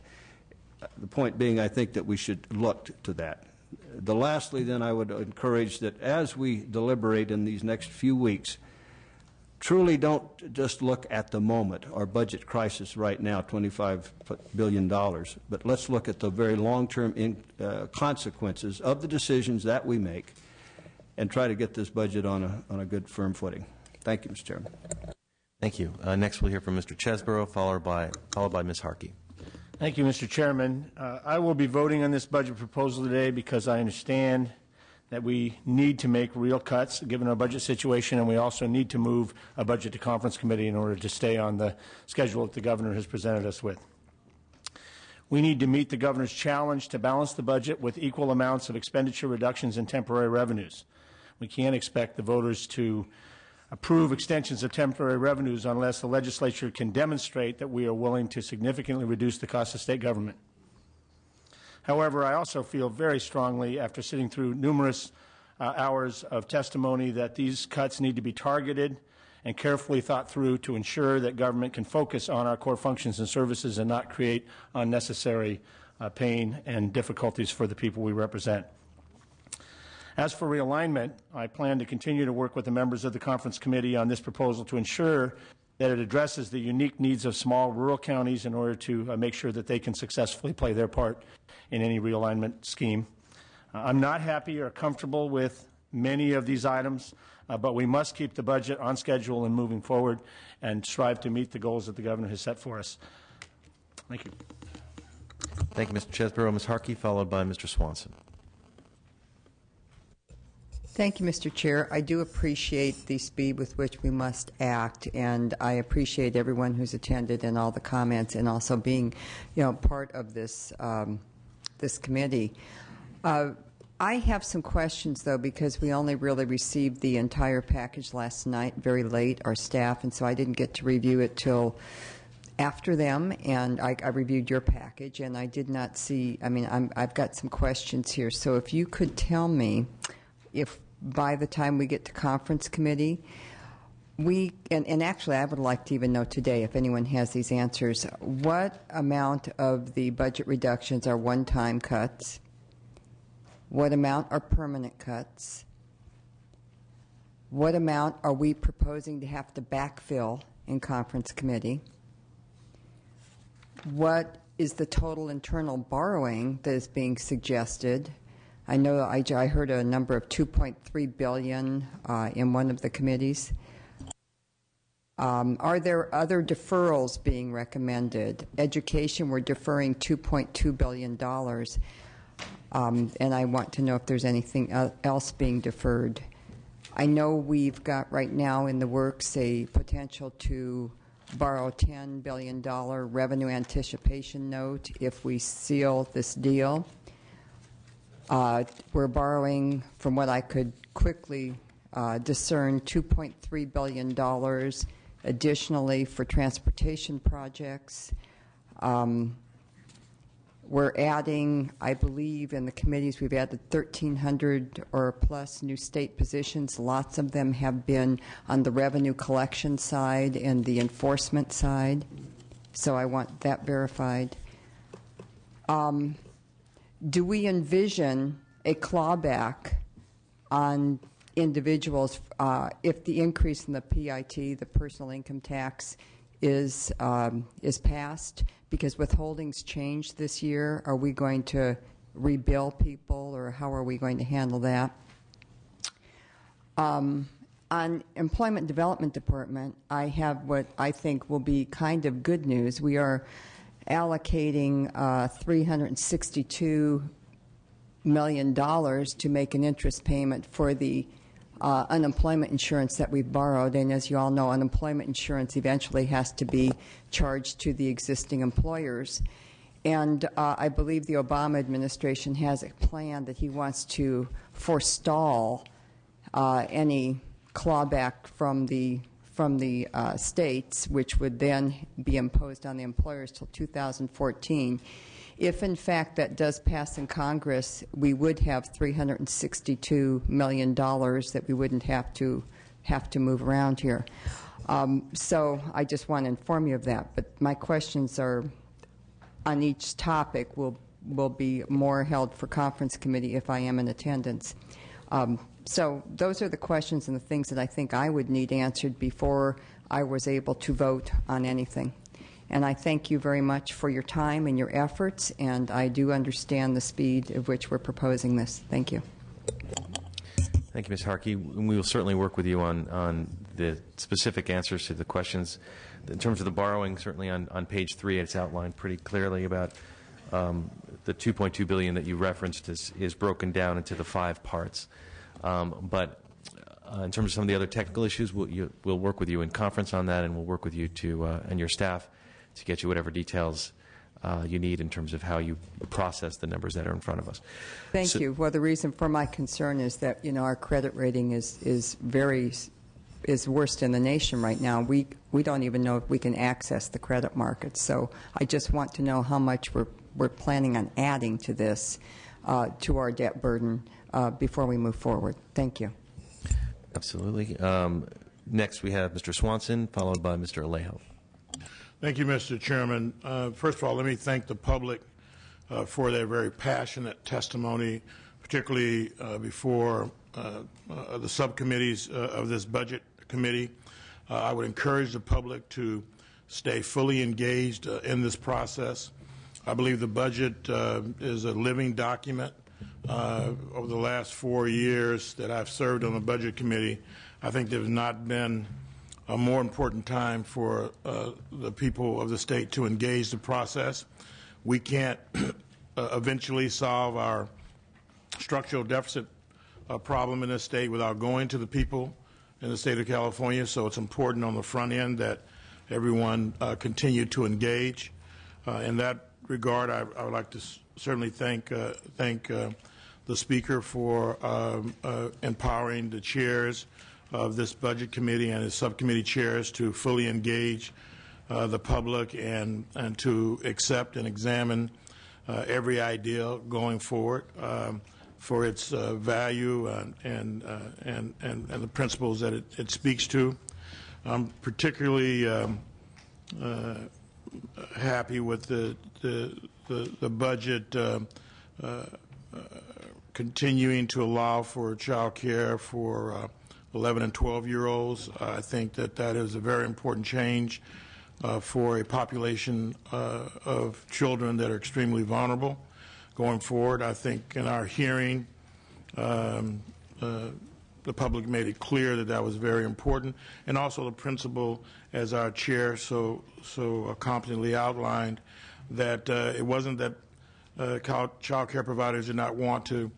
S2: The point being, I think that we should look to that. Lastly, then, I would encourage that as we deliberate in these next few weeks, truly don't just look at the moment, our budget crisis right now, $25 billion, but let's look at the very long-term consequences of the decisions that we make and try to get this budget on a good, firm footing. Thank you, Mr. Chairman.
S1: Thank you. Next, we'll hear from Mr. Chesborough, followed by Ms. Harkey.
S9: Thank you, Mr. Chairman. I will be voting on this budget proposal today because I understand that we need to make real cuts given our budget situation, and we also need to move a budget to conference committee in order to stay on the schedule that the governor has presented us with. We need to meet the governor's challenge to balance the budget with equal amounts of expenditure reductions and temporary revenues. We can't expect the voters to approve extensions of temporary revenues unless the legislature can demonstrate that we are willing to significantly reduce the cost of state government. However, I also feel very strongly, after sitting through numerous hours of testimony, that these cuts need to be targeted and carefully thought through to ensure that government can focus on our core functions and services and not create unnecessary pain and difficulties for the people we represent. As for realignment, I plan to continue to work with the members of the conference committee on this proposal to ensure that it addresses the unique needs of small rural counties in order to make sure that they can successfully play their part in any realignment scheme. I'm not happy or comfortable with many of these items, but we must keep the budget on schedule and moving forward and strive to meet the goals that the governor has set for us. Thank you.
S1: Thank you, Mr. Chesborough. Ms. Harkey, followed by Mr. Swanson.
S10: Thank you, Mr. Chair. I do appreciate the speed with which we must act, and I appreciate everyone who's attended and all the comments, and also being, part of this this committee. I have some questions, though, because we only really received the entire package last night, very late, our staff, and so I didn't get to review it till after them, and I reviewed your package, and I did not see. I've got some questions here, so if you could tell me, if by the time we get to conference committee, and actually I would like to even know today, if anyone has these answers, what amount of the budget reductions are one-time cuts? What amount are permanent cuts? What amount are we proposing to have to backfill in conference committee? What is the total internal borrowing that is being suggested? I know I heard a number of $2.3 billion in one of the committees. Are there other deferrals being recommended? Education, we're deferring $2.2 billion. And I want to know if there's anything else being deferred. I know we've got right now in the works a potential to borrow $10 billion revenue anticipation note if we seal this deal. We're borrowing, from what I could quickly discern, $2.3 billion additionally for transportation projects. We're adding, I believe, in the committees, we've added 1,300 or plus new state positions. Lots of them have been on the revenue collection side and the enforcement side. So I want that verified. Do we envision a clawback on individuals if the increase in the PIT, the personal income tax, is passed? Because withholdings changed this year. Are we going to rebill people, or how are we going to handle that? On Employment Development Department, I have what I think will be kind of good news. We are allocating $362 million to make an interest payment for the unemployment insurance that we've borrowed. And as you all know, unemployment insurance eventually has to be charged to the existing employers. And I believe the Obama administration has a plan that he wants to forestall any clawback from the states, which would then be imposed on the employers till 2014. If, in fact, that does pass in Congress, we would have $362 million that we wouldn't have to have to move around here. So I just want to inform you of that. But my questions are on each topic will be more held for conference committee if I am in attendance. So those are the questions and the things that I think I would need answered before I was able to vote on anything. And I thank you very much for your time and your efforts, and I do understand the speed at which we're proposing this. Thank you.
S1: Thank you, Ms. Harkey. We will certainly work with you on the specific answers to the questions. In terms of the borrowing, certainly on page 3, it's outlined pretty clearly about the $2.2 billion that you referenced is broken down into the 5 parts. But in terms of some of the other technical issues, we'll work with you in conference on that, and we'll work with you and your staff to get you whatever details you need in terms of how you process the numbers that are in front of us.
S10: Thank you. Well, the reason for my concern is that our credit rating is worst in the nation right now. We don't even know if we can access the credit markets. So I just want to know how much we're planning on adding to this to our debt burden before we move forward. Thank you.
S1: Absolutely. Next, we have Mr. Swanson, followed by Mr. Alejo.
S11: Thank you, Mr. Chairman. First of all, let me thank the public for their very passionate testimony, particularly before the subcommittees of this budget committee. I would encourage the public to stay fully engaged in this process. I believe the budget is a living document. Over the last 4 years that I've served on the budget committee, I think there's not been a more important time for the people of the state to engage the process. We can't eventually solve our structural deficit problem in this state without going to the people in the state of California, so it's important on the front end that everyone continue to engage. In that regard, I would like to certainly thank the Speaker for empowering the chairs of this budget committee and his subcommittee chairs to fully engage the public and to accept and examine every idea going forward for its value and the principles that it speaks to. I'm particularly happy with the budget continuing to allow for child care for 11 and 12-year-olds. I think that is a very important change for a population of children that are extremely vulnerable going forward. I think in our hearing, the public made it clear that was very important, and also the principle, as our chair so competently outlined, that it wasn't that child care providers did not want to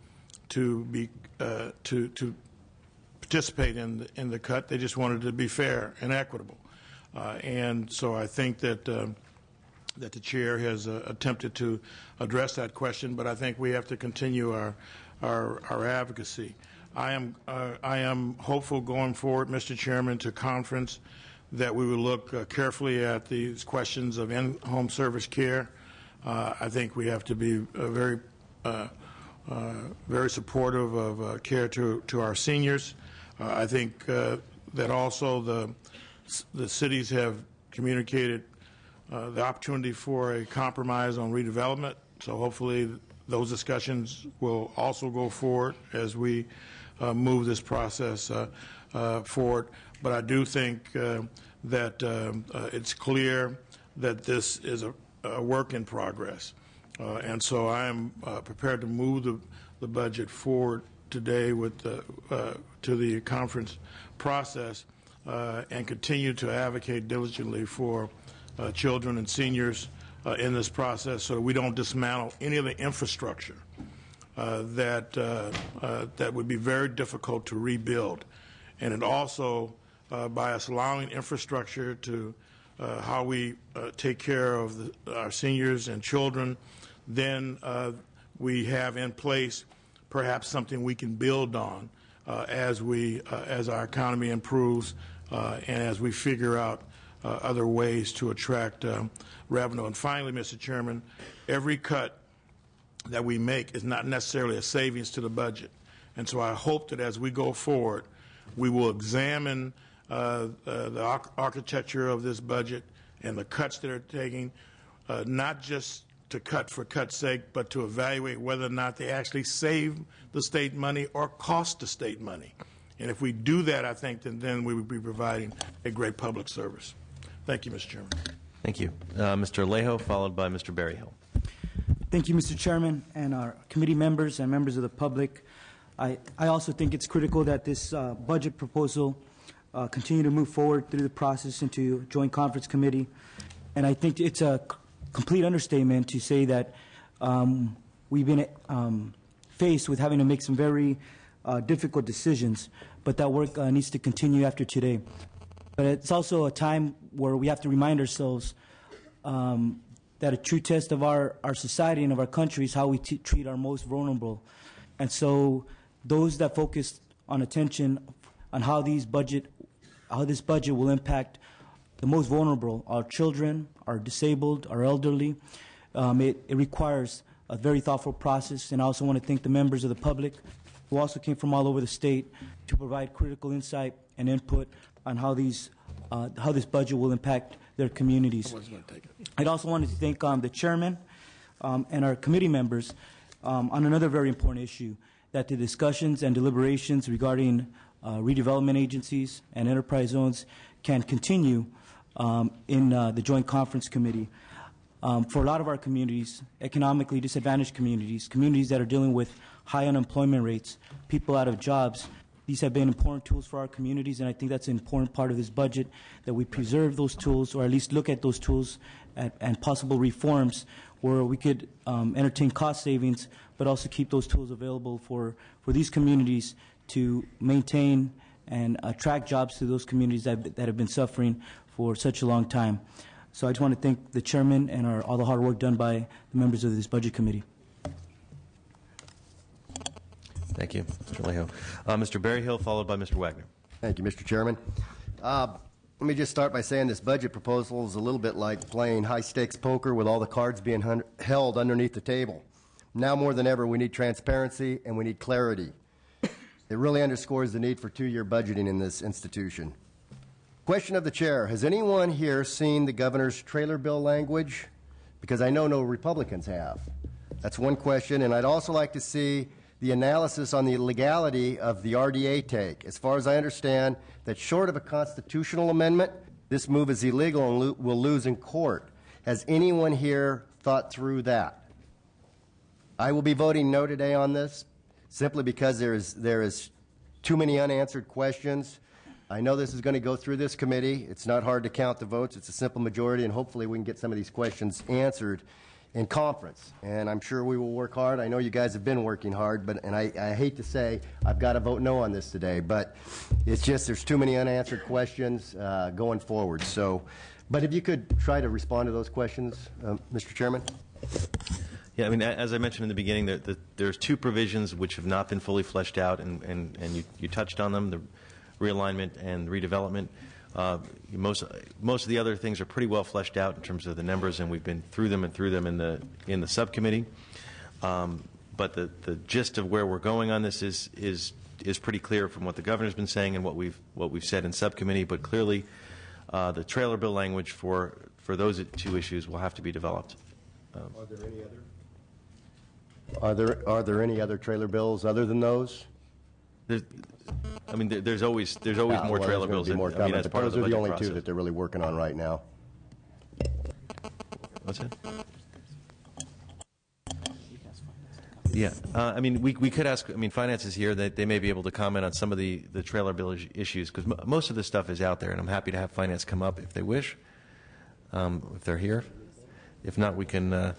S11: participate in the cut. They just wanted it to be fair and equitable, and so I think that the chair has attempted to address that question. But I think we have to continue our advocacy. I am hopeful going forward, Mr. Chairman, to conference that we will look carefully at these questions of in-home service care. I think we have to be very supportive of care to our seniors. I think that also the cities have communicated the opportunity for a compromise on redevelopment. So hopefully those discussions will also go forward as we move this process forward. But I do think that it's clear that this is a work in progress. And so I am prepared to move the budget forward today to the conference process and continue to advocate diligently for children and seniors in this process, so that we don't dismantle any of the infrastructure that would be very difficult to rebuild. And it also, by us allowing infrastructure to how we take care of our seniors and children, then we have in place perhaps something we can build on as our economy improves and as we figure out other ways to attract revenue. And finally, Mr. Chairman, every cut that we make is not necessarily a savings to the budget. And so I hope that as we go forward, We will examine the architecture of this budget and the cuts that are taking, not just to cut for cut's sake, but to evaluate whether or not they actually save the state money or cost the state money. And if we do that, I think that then we would be providing a great public service. Thank you, Mr. Chairman.
S1: Thank you. Mr. Alejo, followed by Mr. Berryhill.
S12: Thank you, Mr. Chairman, and our committee members and members of the public. I also think it's critical that this budget proposal continue to move forward through the process into Joint Conference Committee. And I think it's a complete understatement to say that we've been faced with having to make some very difficult decisions, but that work needs to continue after today. But it's also a time where we have to remind ourselves that a true test of our society and of our country is how we treat our most vulnerable. And so those that focus on attention on how this budget will impact the most vulnerable, our children, our disabled, our elderly, it requires a very thoughtful process. And I also want to thank the members of the public who also came from all over the state to provide critical insight and input on how this budget will impact their communities. I'd also wanted to thank the chairman and our committee members on another very important issue, that the discussions and deliberations regarding redevelopment agencies and enterprise zones can continue in the Joint Conference Committee. For a lot of our communities, economically disadvantaged communities, communities that are dealing with high unemployment rates, people out of jobs, these have been important tools for our communities, and I think that's an important part of this budget, that we preserve those tools, or at least look at those tools and possible reforms where we could entertain cost savings, but also keep those tools available for these communities to maintain and attract jobs to those communities that have been suffering for such a long time. So I just want to thank the chairman and all the hard work done by the members of this budget committee.
S1: Thank you, Mr. Alejo. Mr. Berryhill, followed by Mr. Wagner.
S13: Thank you, Mr. Chairman. Let me just start by saying this budget proposal is a little bit like playing high-stakes poker with all the cards being held underneath the table. Now more than ever, we need transparency and we need clarity. It really underscores the need for two-year budgeting in this institution. Question of the chair: has anyone here seen the governor's trailer bill language? Because I know no Republicans have. That's one question, and I'd also like to see the analysis on the legality of the RDA take. As far as I understand, that short of a constitutional amendment, this move is illegal and will lose in court. Has anyone here thought through that? I will be voting no today on this, simply because there is too many unanswered questions. I know this is going to go through this committee. It's not hard to count the votes. It's a simple majority, and hopefully we can get some of these questions answered in conference. And I'm sure we will work hard. I know you guys have been working hard, and I hate to say I've got to vote no on this today, but it's just there's too many unanswered questions going forward. So, but if you could try to respond to those questions, Mr. Chairman.
S1: Yeah, I mean, as I mentioned in the beginning, there's two provisions which have not been fully fleshed out, and you touched on them, the realignment and redevelopment. Most of the other things are pretty well fleshed out in terms of the numbers, and we've been through them in the subcommittee. But the gist of where we're going on this is pretty clear from what the governor's been saying and what we've said in subcommittee. But clearly, the trailer bill language for those two issues will have to be developed.
S13: Are there any other? Are there any other trailer bills other than those?
S1: I mean, there's always more trailer bills.
S13: More coming, but those are the only two that they're really working on right now.
S1: What's that? Yeah, I mean, we could ask. I mean, finance is here. They may be able to comment on some of the trailer bill issues, because most of this stuff is out there, and I'm happy to have finance come up if they wish, if they're here. If not, we can.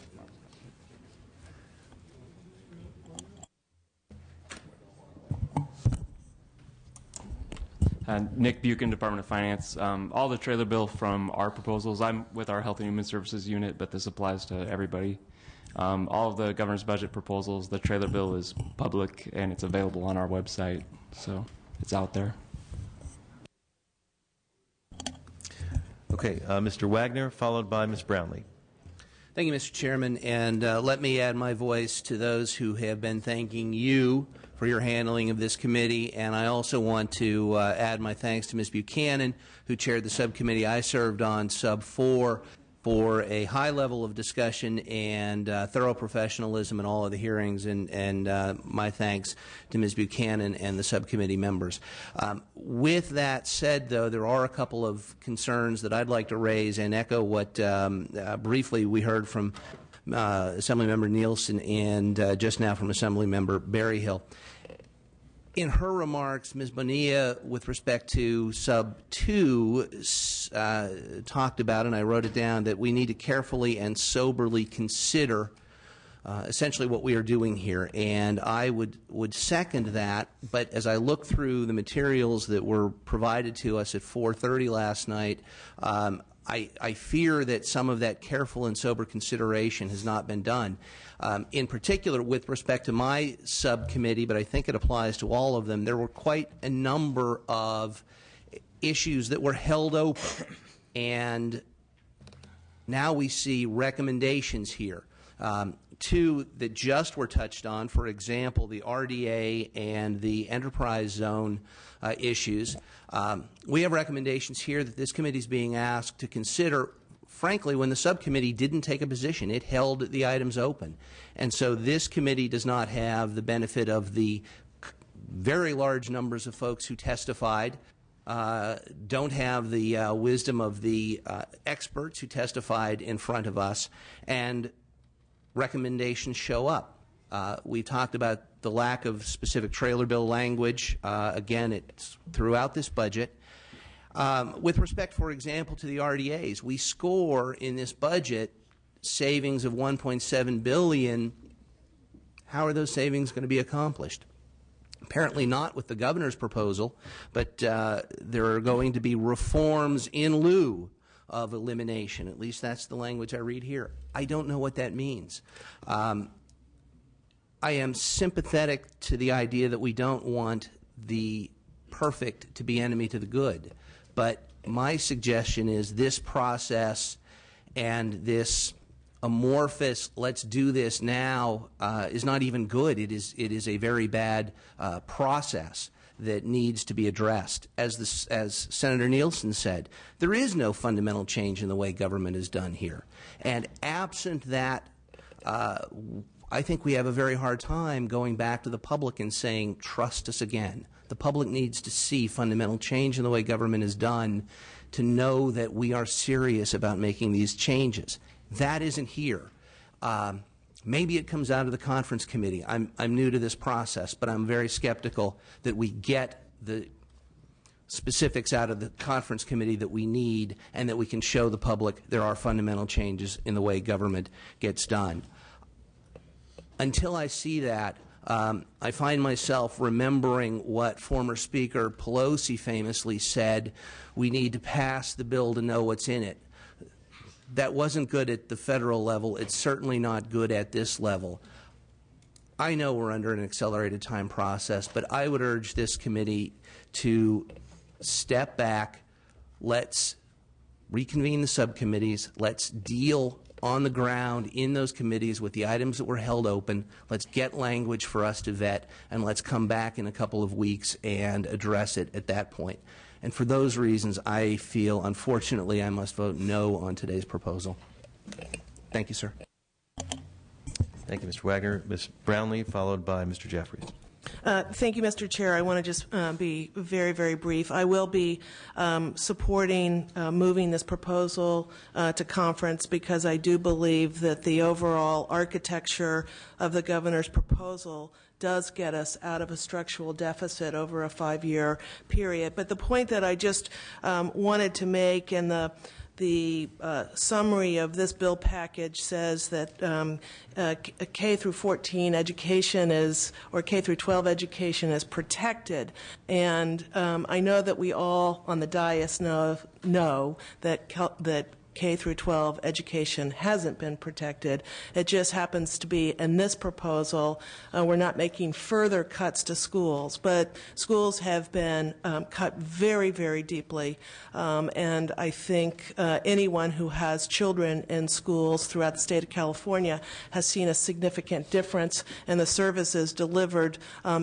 S14: Nick Buchan, Department of Finance. All the trailer bill from our proposals, I'm with our Health and Human Services unit, but this applies to everybody. All of the governor's budget proposals, the trailer bill is public and it's available on our website, so it's out there.
S1: Okay, Mr. Wagner, followed by Ms. Brownlee.
S15: Thank you, Mr. Chairman, and let me add my voice to those who have been thanking you for your handling of this committee, and I also want to add my thanks to Ms. Buchanan, who chaired the subcommittee I served on, Sub 4, for a high level of discussion and thorough professionalism in all of the hearings, and my thanks to Ms. Buchanan and the subcommittee members. With that said, though, there are a couple of concerns that I'd like to raise and echo what briefly we heard from Assemblymember Nielsen and just now from Assemblymember Berryhill. In her remarks, Ms. Bonilla, with respect to Sub 2, talked about, and I wrote it down, that we need to carefully and soberly consider essentially what we are doing here. And I would second that, but as I look through the materials that were provided to us at 4:30 last night, I fear that some of that careful and sober consideration has not been done. In particular, with respect to my subcommittee, but I think it applies to all of them, there were quite a number of issues that were held open. And now we see recommendations here. Two that just were touched on, for example, the RDA and the enterprise zone issues. We have recommendations here that this committee is being asked to consider, frankly, when the subcommittee didn't take a position. It held the items open. And so this committee does not have the benefit of the very large numbers of folks who testified, don't have the wisdom of the experts who testified in front of us, and recommendations show up. We talked about the lack of specific trailer bill language. Again, it's throughout this budget. With respect, for example, to the RDAs, we score in this budget savings of $1.7 billion. How are those savings going to be accomplished? Apparently not with the governor's proposal, but there are going to be reforms in lieu of elimination. At least that's the language I read here. I don't know what that means. I am sympathetic to the idea that we don't want the perfect to be enemy to the good. But my suggestion is this process and this amorphous "let's do this now" is not even good. It is a very bad process that needs to be addressed. As Senator Nielsen said, there is no fundamental change in the way government is done here. And absent that, I think we have a very hard time going back to the public and saying, trust us again. The public needs to see fundamental change in the way government is done to know that we are serious about making these changes. That isn't here. Maybe it comes out of the conference committee. I'm new to this process, but I'm very skeptical that we get the specifics out of the conference committee that we need and that we can show the public there are fundamental changes in the way government gets done. Until I see that, I find myself remembering what former Speaker Pelosi famously said: we need to pass the bill to know what's in it. That wasn't good at the federal level. It's certainly not good at this level. I know we're under an accelerated time process, but I would urge this committee to step back. Let's reconvene the subcommittees. Let's deal on the ground in those committees with the items that were held open. Let's get language for us to vet, and let's come back in a couple of weeks and address it at that point. And for those reasons, I feel, unfortunately, I must vote no on today's proposal. Thank you, sir.
S1: Thank you, Mr. Wagner. Ms. Brownlee, followed by Mr. Jeffries.
S16: Thank you, Mr. Chair. I want to just be very, very brief. I will be supporting moving this proposal to conference because I do believe that the overall architecture of the governor's proposal does get us out of a structural deficit over a 5-year period. But the point that I just wanted to make in the summary of this bill package says that K through 14 education is, or K through 12 education is protected. And I know that we all on the dais know that K through 12 education hasn't been protected. It just happens to be in this proposal, we're not making further cuts to schools, but schools have been cut very, very deeply, and I think anyone who has children in schools throughout the state of California has seen a significant difference in the services delivered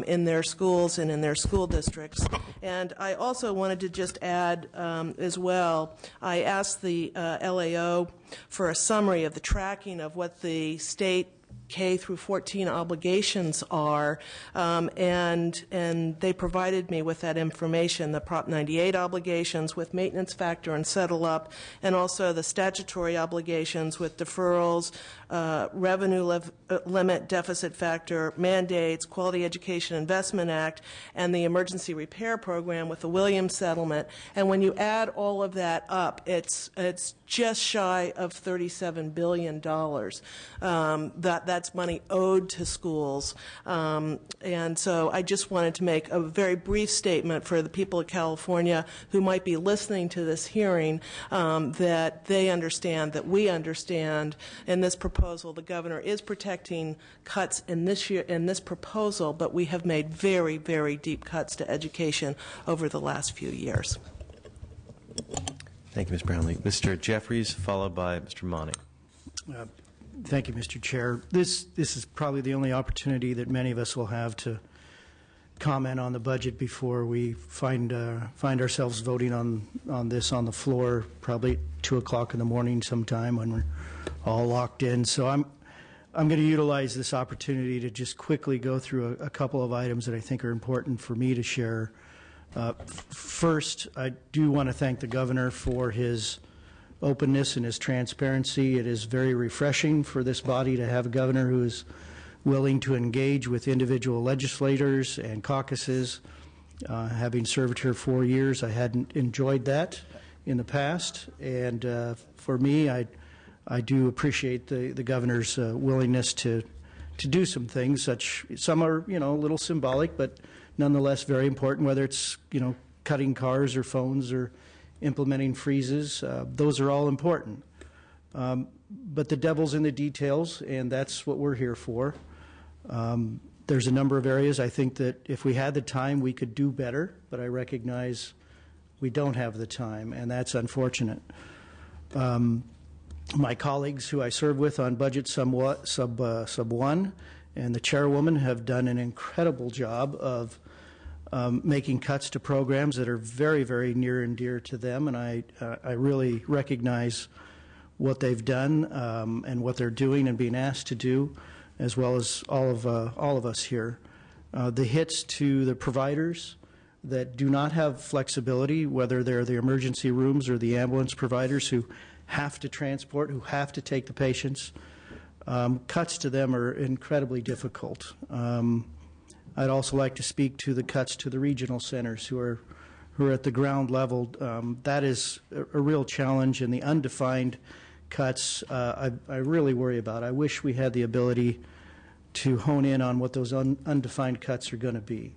S16: in their schools and in their school districts. And I also wanted to just add as well, I asked the LAO for a summary of the tracking of what the state K through 14 obligations are, and they provided me with that information, the Prop 98 obligations with maintenance factor and settle up, and also the statutory obligations with deferrals, revenue limit, deficit factor, mandates, Quality Education Investment Act, and the Emergency Repair Program with the Williams settlement. And when you add all of that up, it's just shy of $37 billion. That's money owed to schools. And so I just wanted to make a very brief statement for the people of California who might be listening to this hearing, that they understand, that we understand in this proposal. The governor is protecting cuts in this proposal, but we have made very, very deep cuts to education over the last few years.
S1: Thank you, Ms. Brownlee. Mr. Jeffries, followed by Mr. Monty.
S12: Thank you, Mr. Chair. This is probably the only opportunity that many of us will have to comment on the budget before we find ourselves voting on this on the floor, probably 2 o'clock in the morning sometime when we're all locked in. So I'm going to utilize this opportunity to just quickly go through a couple of items that I think are important for me to share. First, I do want to thank the governor for his openness and his transparency. It is very refreshing for this body to have a governor who is willing to engage with individual legislators and caucuses. Having served here 4 years, I hadn't enjoyed that in the past, and for me, I do appreciate the governor's willingness to do some things. Some are a little symbolic, but nonetheless very important. Whether it's cutting cars or phones or implementing freezes, those are all important. But the devil's in the details, and that's what we're here for. There's a number of areas I think that if we had the time, we could do better, but I recognize we don't have the time, and that's unfortunate. My colleagues who I serve with on Budget Sub 1 and the chairwoman have done an incredible job of making cuts to programs that are very, very near and dear to them, and I really recognize what they've done and what they're doing and being asked to do, as well as all of us here. The hits to the providers that do not have flexibility, whether they're the emergency rooms or the ambulance providers who have to transport, who have to take the patients, cuts to them are incredibly difficult. I'd also like to speak to the cuts to the regional centers who are at the ground level. That is a real challenge, and the undefined cuts I really worry about. I wish we had the ability to hone in on what those undefined cuts are going to be.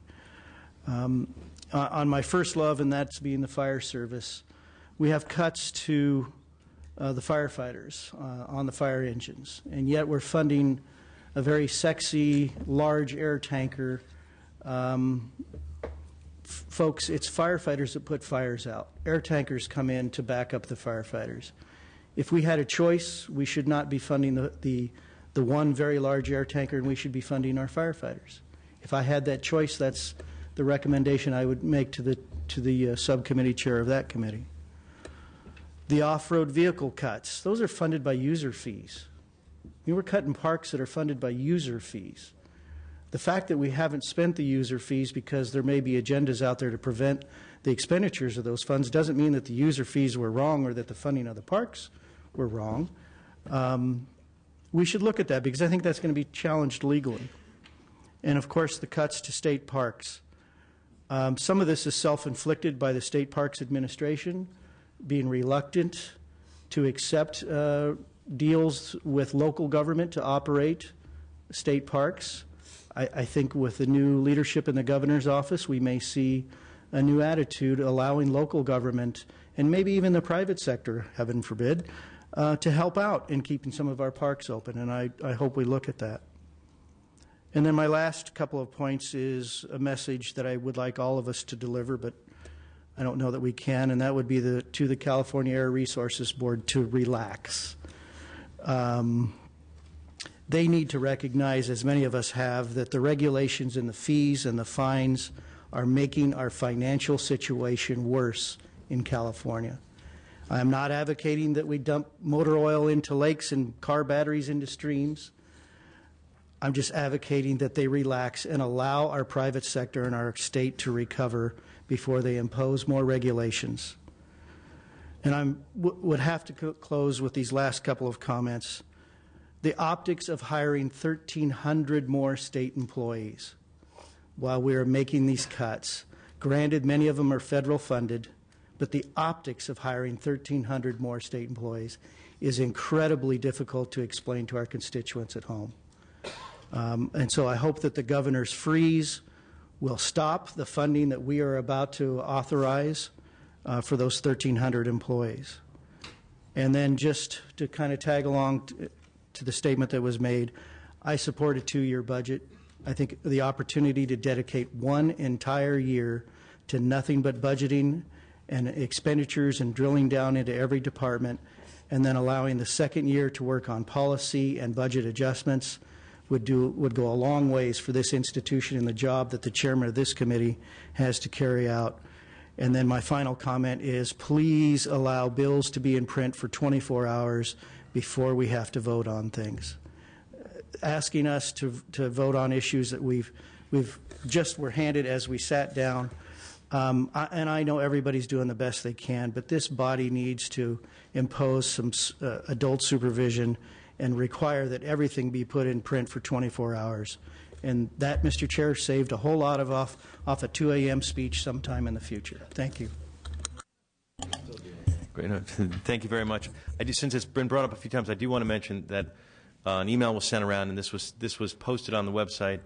S12: On my first love, and that's being the fire service, we have cuts to the firefighters on the fire engines, and yet we're funding a very sexy, large air tanker. Folks, it's firefighters that put fires out. Air tankers come in to back up the firefighters. If we had a choice, we should not be funding the one very large air tanker, and we should be funding our firefighters. If I had that choice, that's the recommendation I would make to the subcommittee chair of that committee. The off-road vehicle cuts, those are funded by user fees. We're cutting parks that are funded by user fees. The fact that we haven't spent the user fees because there may be agendas out there to prevent the expenditures of those funds doesn't mean that the user fees were wrong or that the funding of the parks were wrong. We should look at that because I think that's going to be challenged legally. And, of course, the cuts to state parks. Some of this is self-inflicted by the State Parks Administration being reluctant to accept deals with local government to operate state parks. I think with the new leadership in the governor's office, we may see a new attitude allowing local government and maybe even the private sector, heaven forbid, to help out in keeping some of our parks open, and I hope we look at that. And then my last couple of points is a message that I would like all of us to deliver, but I don't know that we can, and that would be to the California Air Resources Board to relax. They need to recognize, as many of us have, that the regulations and the fees and the fines are making our financial situation worse in California. I am not advocating that we dump motor oil into lakes and car batteries into streams. I'm just advocating that they relax and allow our private sector and our state to recover before they impose more regulations. And I would have to close with these last couple of comments. The optics of hiring 1,300 more state employees while we are making these cuts, granted many of them are federal funded, but the optics of hiring 1,300 more state employees is incredibly difficult to explain to our constituents at home. And so I hope that the governor's freeze will stop the funding that we are about to authorize for those 1,300 employees. And then just to kind of tag along to the statement that was made, I support a 2-year budget. I think the opportunity to dedicate one entire year to nothing but budgeting and expenditures and drilling down into every department, and then allowing the second year to work on policy and budget adjustments would go a long ways for this institution and the job that the chairman of this committee has to carry out. And then my final comment is, please allow bills to be in print for 24 hours before we have to vote on things. Asking us to vote on issues that we've just were handed as we sat down, and I know everybody's doing the best they can, but this body needs to impose some adult supervision and require that everything be put in print for 24 hours. And that, Mr. Chair, saved a whole lot of off a 2 a.m. speech sometime in the future. Thank you.
S1: Great. Thank you very much. Since it's been brought up a few times, I do want to mention that an email was sent around, and this was posted on the website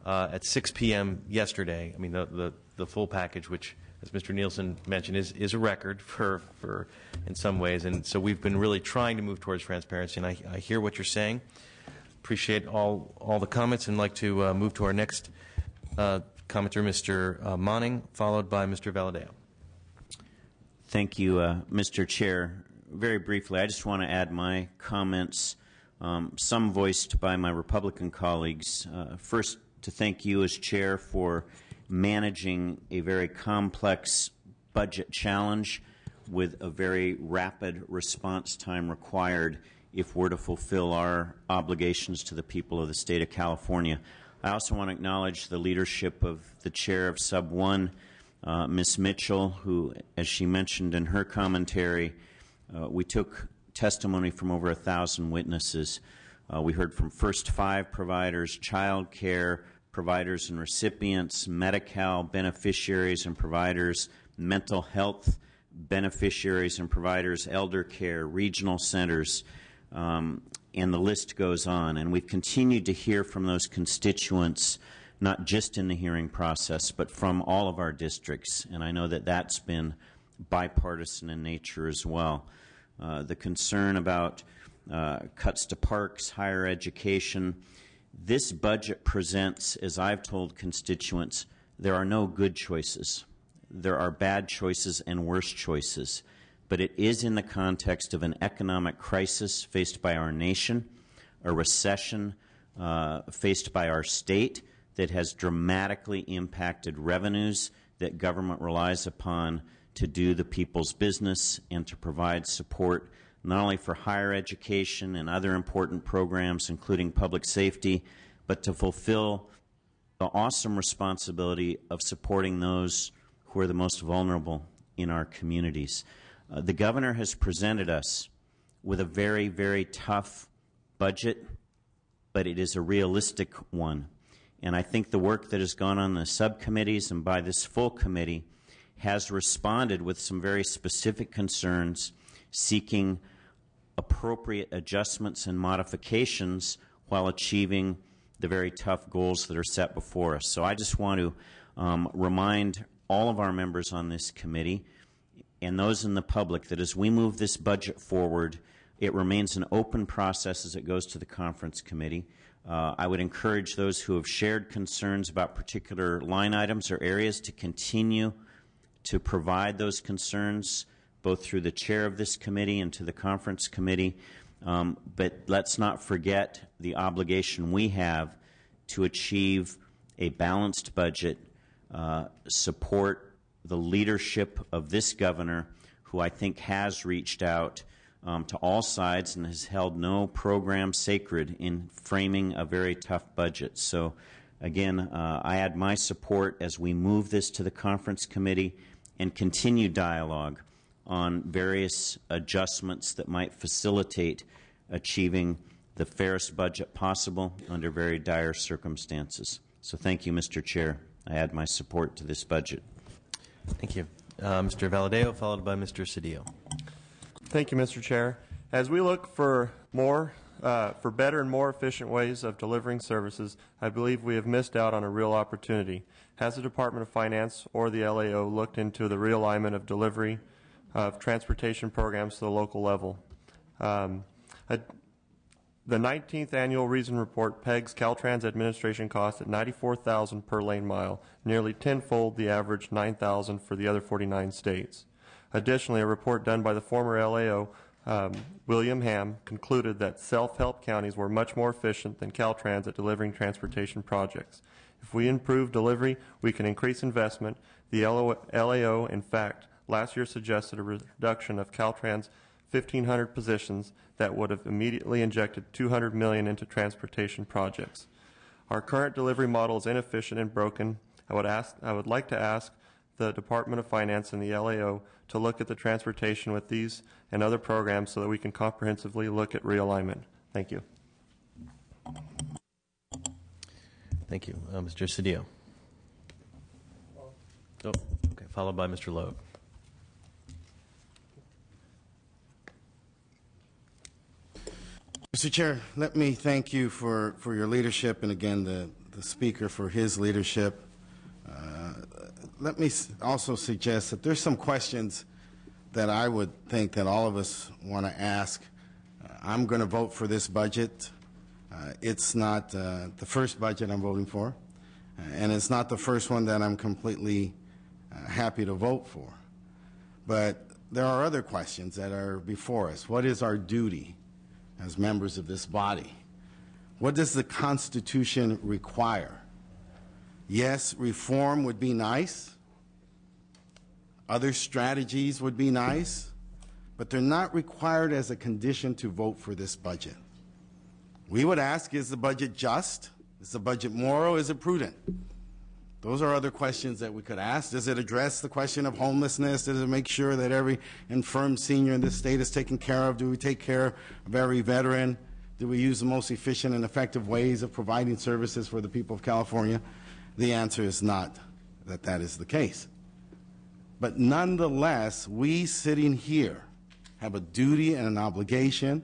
S1: at 6 p.m. yesterday. I mean, the full package, which, as Mr. Nielsen mentioned, is a record for in some ways. And so we've been really trying to move towards transparency, and I hear what you're saying. Appreciate all the comments, and like to move to our next commenter, Mr. Monning, followed by Mr. Valadao.
S17: Thank you, Mr. Chair. Very briefly, I just want to add my comments, some voiced by my Republican colleagues. First, to thank you as Chair for managing a very complex budget challenge with a very rapid response time required if we're to fulfill our obligations to the people of the state of California. I also want to acknowledge the leadership of the Chair of Sub 1, Ms. Mitchell, who, as she mentioned in her commentary, we took testimony from over 1,000 witnesses. We heard from First 5 providers, child care providers and recipients, Medi-Cal beneficiaries and providers, mental health beneficiaries and providers, elder care, regional centers, and the list goes on. And we've continued to hear from those constituents, not just in the hearing process, but from all of our districts. And I know that that's been bipartisan in nature as well. The concern about cuts to parks, higher education. This budget presents, as I've told constituents, there are no good choices. There are bad choices and worse choices. But it is in the context of an economic crisis faced by our nation, a recession faced by our state that has dramatically impacted revenues that government relies upon to do the people's business and to provide support not only for higher education and other important programs, including public safety, but to fulfill the awesome responsibility of supporting those who are the most vulnerable in our communities. The governor has presented us with a very, very tough budget, but it is a realistic one. And I think the work that has gone on in the subcommittees and by this full committee has responded with some very specific concerns, seeking appropriate adjustments and modifications while achieving the very tough goals that are set before us. So I just want to remind all of our members on this committee and those in the public that as we move this budget forward, it remains an open process as it goes to the conference committee. I would encourage those who have shared concerns about particular line items or areas to continue to provide those concerns both through the chair of this committee and to the conference committee. But let's not forget the obligation we have to achieve a balanced budget, support the leadership of this governor, who I think has reached out to all sides and has held no program sacred in framing a very tough budget. So, again, I add my support as we move this to the conference committee and continue dialogue on various adjustments that might facilitate achieving the fairest budget possible under very dire circumstances. So thank you, Mr. Chair. I add my support to this budget.
S1: Thank you. Mr. Valadeo, followed by Mr. Cedillo.
S18: Thank you, Mr. Chair. As we look for better and more efficient ways of delivering services, I believe we have missed out on a real opportunity. Has the Department of Finance or the LAO looked into the realignment of delivery of transportation programs to the local level? The 19th Annual Reason Report pegs Caltrans administration costs at $94,000 per lane mile, nearly tenfold the average $9,000 for the other 49 states. Additionally, a report done by the former LAO, William Ham, concluded that self-help counties were much more efficient than Caltrans at delivering transportation projects. If we improve delivery, we can increase investment. The LAO, in fact, last year suggested a reduction of Caltrans' 1,500 positions that would have immediately injected $200 million into transportation projects. Our current delivery model is inefficient and broken. I would like to ask the Department of Finance and the LAO to look at the transportation with these and other programs so that we can comprehensively look at realignment. Thank you.
S1: Thank you. Mr. Cedillo. Oh, okay, followed by Mr. Loeb.
S8: Mr. Chair, let me thank you for your leadership, and again, the Speaker for his leadership. Let me also suggest that there's some questions that I would think that all of us want to ask. I'm going to vote for this budget. It's not the first budget I'm voting for, and it's not the first one that I'm completely happy to vote for. But there are other questions that are before us. What is our duty as members of this body? What does the Constitution require? Yes, reform would be nice. Other strategies would be nice, but they're not required as a condition to vote for this budget. We would ask, is the budget just? Is the budget moral? Is it prudent? Those are other questions that we could ask. Does it address the question of homelessness? Does it make sure that every infirm senior in this state is taken care of? Do we take care of every veteran? Do we use the most efficient and effective ways of providing services for the people of California? The answer is not that that is the case. But nonetheless, we sitting here have a duty and an obligation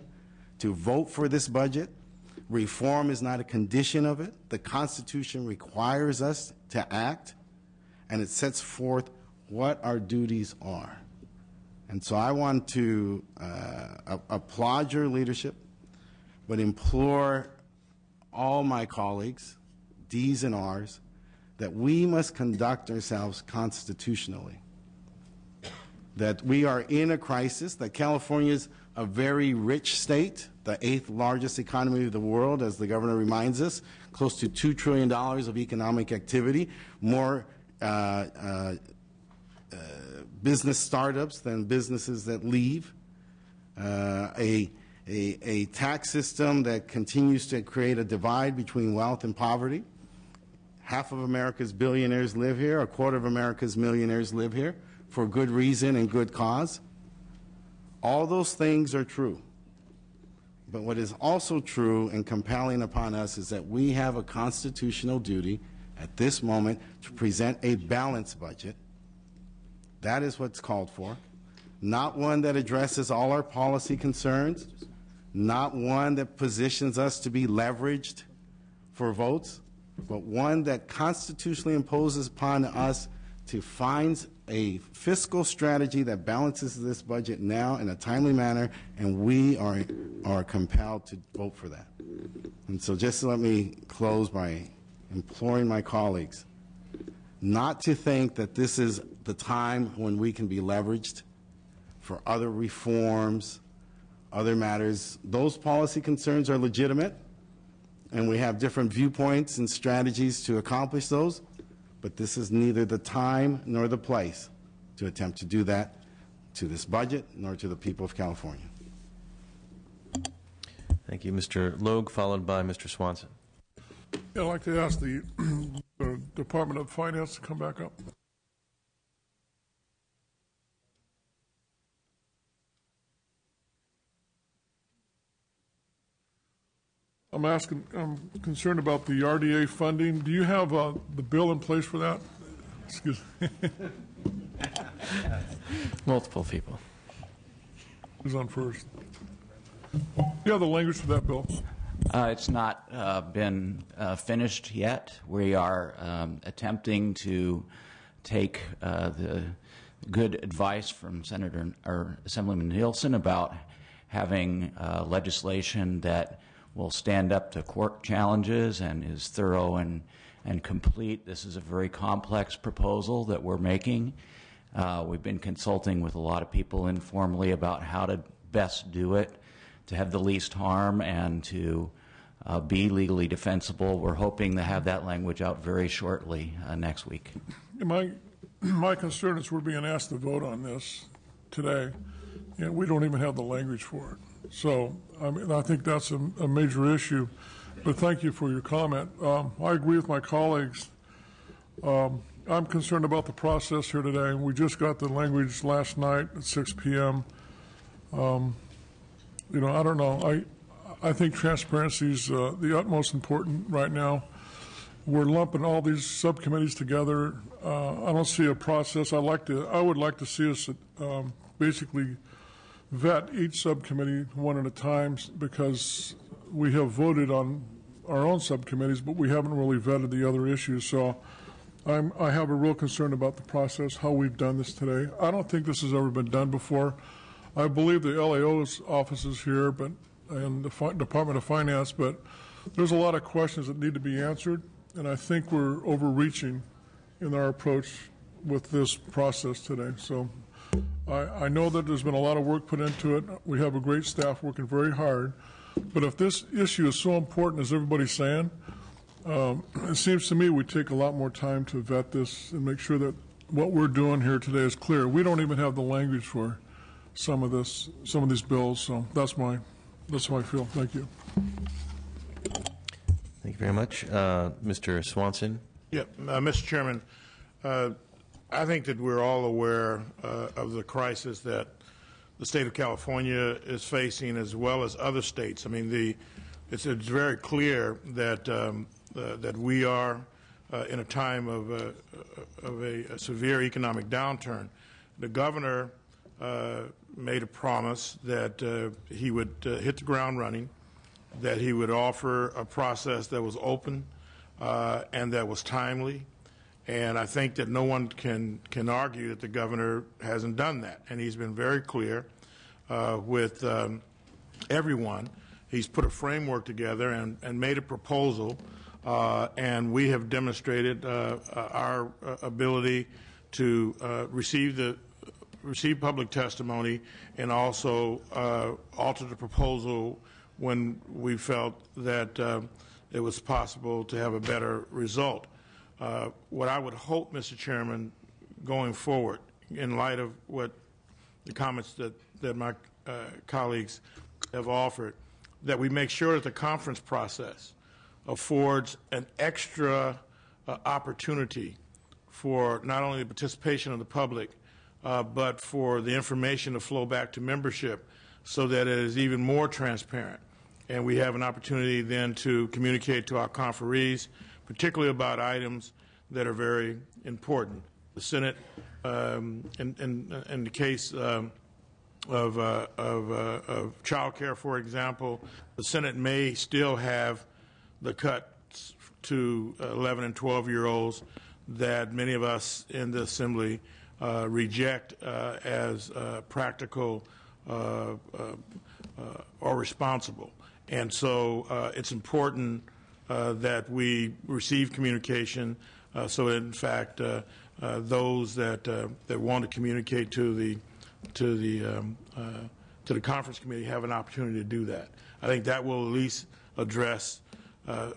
S8: to vote for this budget. Reform is not a condition of it. The Constitution requires us to act, and it sets forth what our duties are. And so I want to applaud your leadership, but implore all my colleagues, D's and R's, that we must conduct ourselves constitutionally, that we are in a crisis, that California is a very rich state, the 8th largest economy of the world, as the governor reminds us, close to $2 trillion of economic activity, more business startups than businesses that leave, a tax system that continues to create a divide between wealth and poverty. Half of America's billionaires live here, a quarter of America's millionaires live here for good reason and good cause. All those things are true. But what is also true and compelling upon us is that we have a constitutional duty at this moment to present a balanced budget. That is what's called for. Not one that addresses all our policy concerns, not one that positions us to be leveraged for votes, but one that constitutionally imposes upon us to find a fiscal strategy that balances this budget now in a timely manner, and we are compelled to vote for that. And so just let me close by imploring my colleagues not to think that this is the time when we can be leveraged for other reforms, other matters. Those policy concerns are legitimate, and we have different viewpoints and strategies to accomplish those, but this is neither the time nor the place to attempt to do that to this budget nor to the people of California.
S1: Thank you, Mr. Logue, followed by Mr. Swanson.
S19: I'd like to ask the Department of Finance to come back up. I'm concerned about the RDA funding. Do you have the bill in place for that? Excuse me.
S20: Multiple people.
S19: Who's on first? Do you have the language for that bill?
S20: It's not been finished yet. We are attempting to take the good advice from Assemblyman Nielsen about having legislation that will stand up to court challenges and is thorough and complete. This is a very complex proposal that we're making. We've been consulting with a lot of people informally about how to best do it, to have the least harm and to be legally defensible. We're hoping to have that language out very shortly next week.
S19: My concern is we're being asked to vote on this today, and we don't even have the language for it. So I think that's a major issue. But thank you for your comment. I agree with my colleagues. I'm concerned about the process here today. We just got the language last night at 6 p.m. I don't know. I think transparency is the utmost important right now. We're lumping all these subcommittees together. I don't see a process. I would like to see us basically vet each subcommittee one at a time, because we have voted on our own subcommittees, but we haven't really vetted the other issues. So I have a real concern about the process, how we've done this today. I don't think this has ever been done before. I believe the LAO's office is here, and the Department of Finance, but there's a lot of questions that need to be answered, and I think we're overreaching in our approach with this process today. So I know that there's been a lot of work put into it. We have a great staff working very hard. But if this issue is so important as everybody's saying, it seems to me we take a lot more time to vet this and make sure that what we're doing here today is clear. We don't even have the language for some of these bills. So that's how I feel. Thank you.
S1: Thank you very much. Mr. Swanson.
S11: Yeah, Mr. Chairman, I think that we're all aware of the crisis that the state of California is facing, as well as other states. I mean, it's very clear that that we are in a time of a severe economic downturn. The governor made a promise that he would hit the ground running, that he would offer a process that was open and that was timely. And I think that no one can argue that the governor hasn't done that. And he's been very clear with everyone. He's put a framework together and made a proposal, and we have demonstrated our ability to receive public testimony and also alter the proposal when we felt that it was possible to have a better result. What I would hope, Mr. Chairman, going forward, in light of what the comments that my colleagues have offered, that we make sure that the conference process affords an extra opportunity for not only the participation of the public, but for the information to flow back to membership so that it is even more transparent. And we have an opportunity then to communicate to our conferees, particularly about items that are very important. The Senate, in the case of child care, for example, the Senate may still have the cuts to 11 and 12-year-olds that many of us in the Assembly reject as practical or responsible. And so it's important that we receive communication so that, in fact, those that want to communicate to the conference committee have an opportunity to do that. I think that will at least address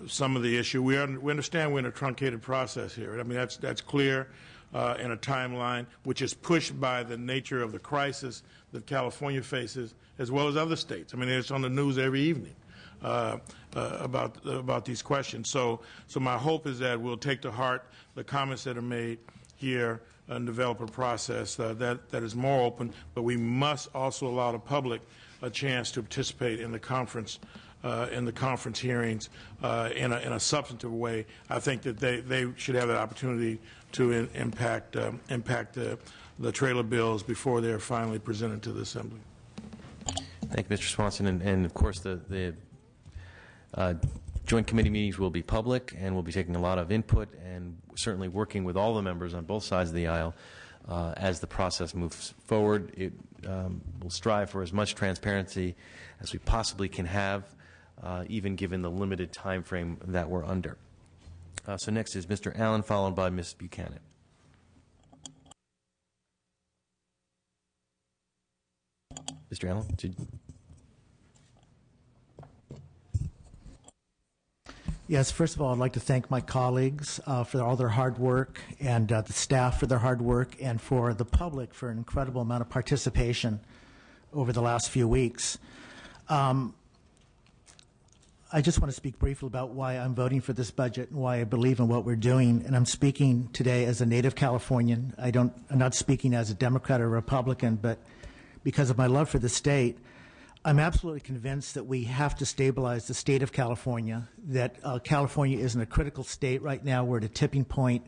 S11: some of the issue. We understand we're in a truncated process here. I mean, that's clear in a timeline which is pushed by the nature of the crisis that California faces, as well as other states. I mean, it's on the news every evening about these questions. So my hope is that we'll take to heart the comments that are made here and develop a process that is more open, but we must also allow the public a chance to participate in the conference hearings in a substantive way. I think that they should have that opportunity to impact the trailer bills before they're finally presented to the Assembly.
S1: Thank you, Mr. Swanson. And of course, the joint committee meetings will be public, and we'll be taking a lot of input and certainly working with all the members on both sides of the aisle as the process moves forward. It will strive for as much transparency as we possibly can have, even given the limited time frame that we're under. So next is Mr. Allen, followed by Ms. Buchanan. Mr. Allen,
S21: Yes, first of all, I'd like to thank my colleagues for all their hard work, and the staff for their hard work, and for the public for an incredible amount of participation over the last few weeks. I just want to speak briefly about why I'm voting for this budget and why I believe in what we're doing. And I'm speaking today as a native Californian. I'm not speaking as a Democrat or Republican, but because of my love for the state. I'm absolutely convinced that we have to stabilize the state of California, that California is in a critical state right now. We're at a tipping point.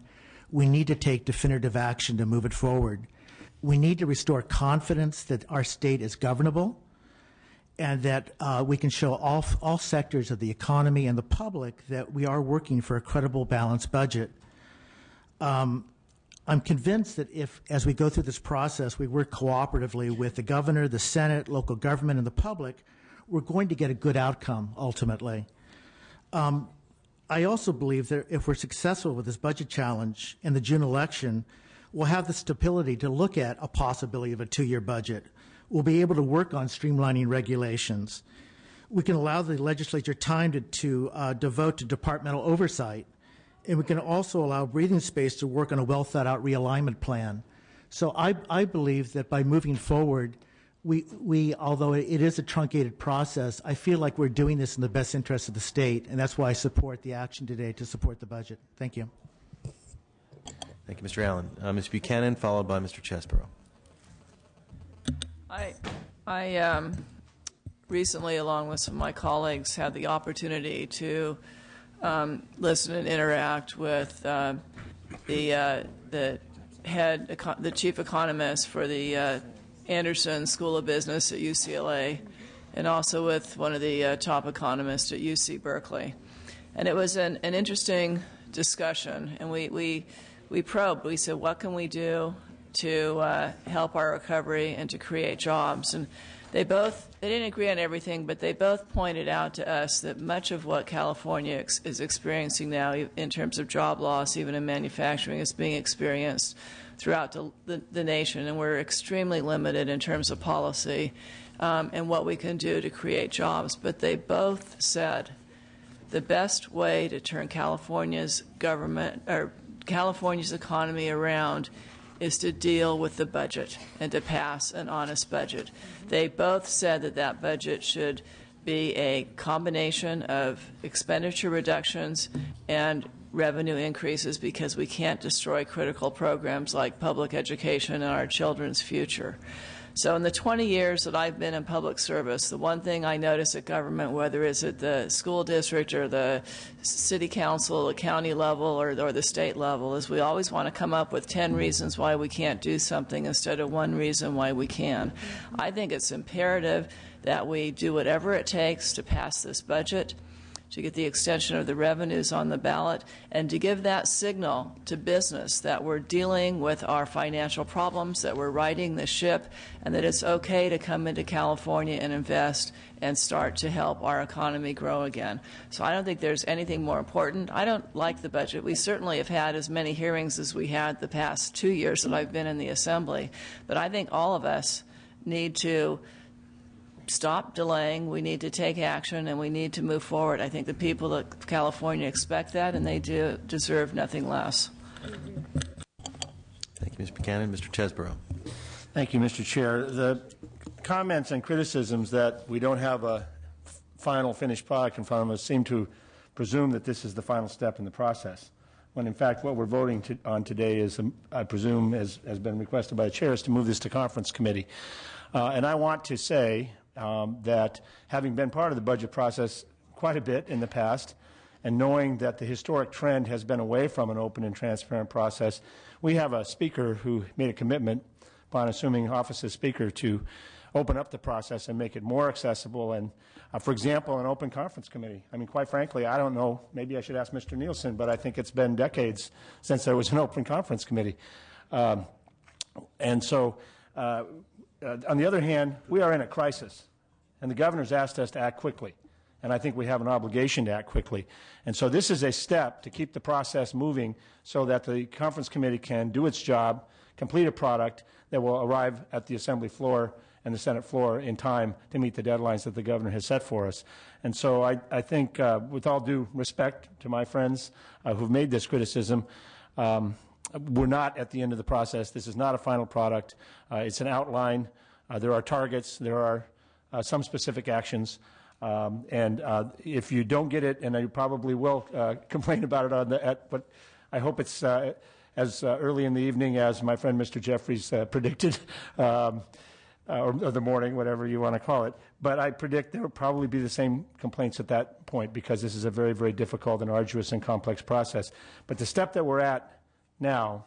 S21: We need to take definitive action to move it forward. We need to restore confidence that our state is governable, and that we can show all sectors of the economy and the public that we are working for a credible, balanced budget. I'm convinced that if, as we go through this process, we work cooperatively with the governor, the Senate, local government, and the public, we're going to get a good outcome ultimately. I also believe that if we're successful with this budget challenge in the June election, we'll have the stability to look at a possibility of a 2-year budget. We'll be able to work on streamlining regulations. We can allow the legislature time to devote to departmental oversight. And we can also allow breathing space to work on a well-thought-out realignment plan. So I believe that by moving forward, we although it is a truncated process, I feel like we're doing this in the best interest of the state, and that's why I support the action today to support the budget. Thank you.
S1: Thank you, Mr. Allen. Ms. Buchanan, followed by Mr. Chesborough.
S6: I recently, along with some of my colleagues, had the opportunity to listen and interact with the chief economist for the Anderson School of Business at UCLA, and also with one of the top economists at UC Berkeley. And it was an interesting discussion, and we probed. We said, what can we do to help our recovery and to create jobs? And they didn't agree on everything, but they both pointed out to us that much of what California is experiencing now in terms of job loss, even in manufacturing, is being experienced throughout the nation, and we're extremely limited in terms of policy and what we can do to create jobs. But they both said the best way to turn California's economy around is to deal with the budget and to pass an honest budget. They both said that that budget should be a combination of expenditure reductions and revenue increases, because we can't destroy critical programs like public education and our children's future. So in the 20 years that I've been in public service, the one thing I notice at government, whether it's at the school district or the city council, the county level, or the state level, is we always want to come up with 10 reasons why we can't do something instead of one reason why we can. I think it's imperative that we do whatever it takes to pass this budget, to get the extension of the revenues on the ballot, and to give that signal to business that we're dealing with our financial problems, that we're righting the ship, and that it's okay to come into California and invest and start to help our economy grow again. So I don't think there's anything more important. I don't like the budget. We certainly have had as many hearings as we had the past 2 years that I've been in the Assembly. But I think all of us need to stop delaying. We need to take action, and we need to move forward. I think the people of California expect that, and they do deserve nothing less.
S1: Thank you, Mr. Buchanan. Mr. Chesborough.
S9: Thank you, Mr. Chair. The comments and criticisms that we don't have a final finished product in front of us seem to presume that this is the final step in the process, when in fact what we're voting on today is, I presume, as has been requested by the chair, is to move this to conference committee. And I want to say that having been part of the budget process quite a bit in the past, and knowing that the historic trend has been away from an open and transparent process, we have a speaker who made a commitment upon assuming office as speaker to open up the process and make it more accessible. And, for example, an open conference committee. I mean, quite frankly, I don't know, maybe I should ask Mr. Nielsen, but I think it's been decades since there was an open conference committee. And so, on the other hand, we are in a crisis, and the governor's asked us to act quickly. And I think we have an obligation to act quickly. And so this is a step to keep the process moving so that the conference committee can do its job, complete a product that will arrive at the Assembly floor and the Senate floor in time to meet the deadlines that the governor has set for us. And so I think, with all due respect to my friends who've made this criticism, we're not at the end of the process. This is not a final product. It's an outline. There are targets. There are some specific actions. And if you don't get it, and I probably will complain about it but I hope it's as early in the evening as my friend Mr. Jeffries predicted, or the morning, whatever you want to call it. But I predict there will probably be the same complaints at that point, because this is a very, very difficult and arduous and complex process. But the step that we're at now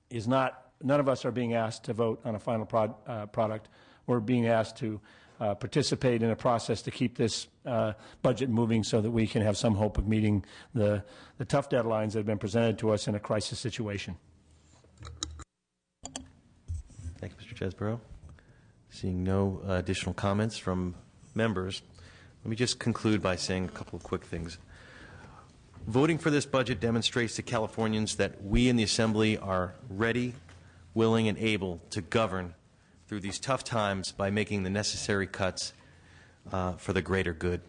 S9: is not, none of us are being asked to vote on a final product. We're being asked to participate in a process to keep this budget moving so that we can have some hope of meeting the tough deadlines that have been presented to us in a crisis situation.
S1: Thank you, Mr. Chesborough. Seeing no additional comments from members, let me just conclude by saying a couple of quick things. Voting for this budget demonstrates to Californians that we in the Assembly are ready, willing, and able to govern through these tough times by making the necessary cuts for the greater good.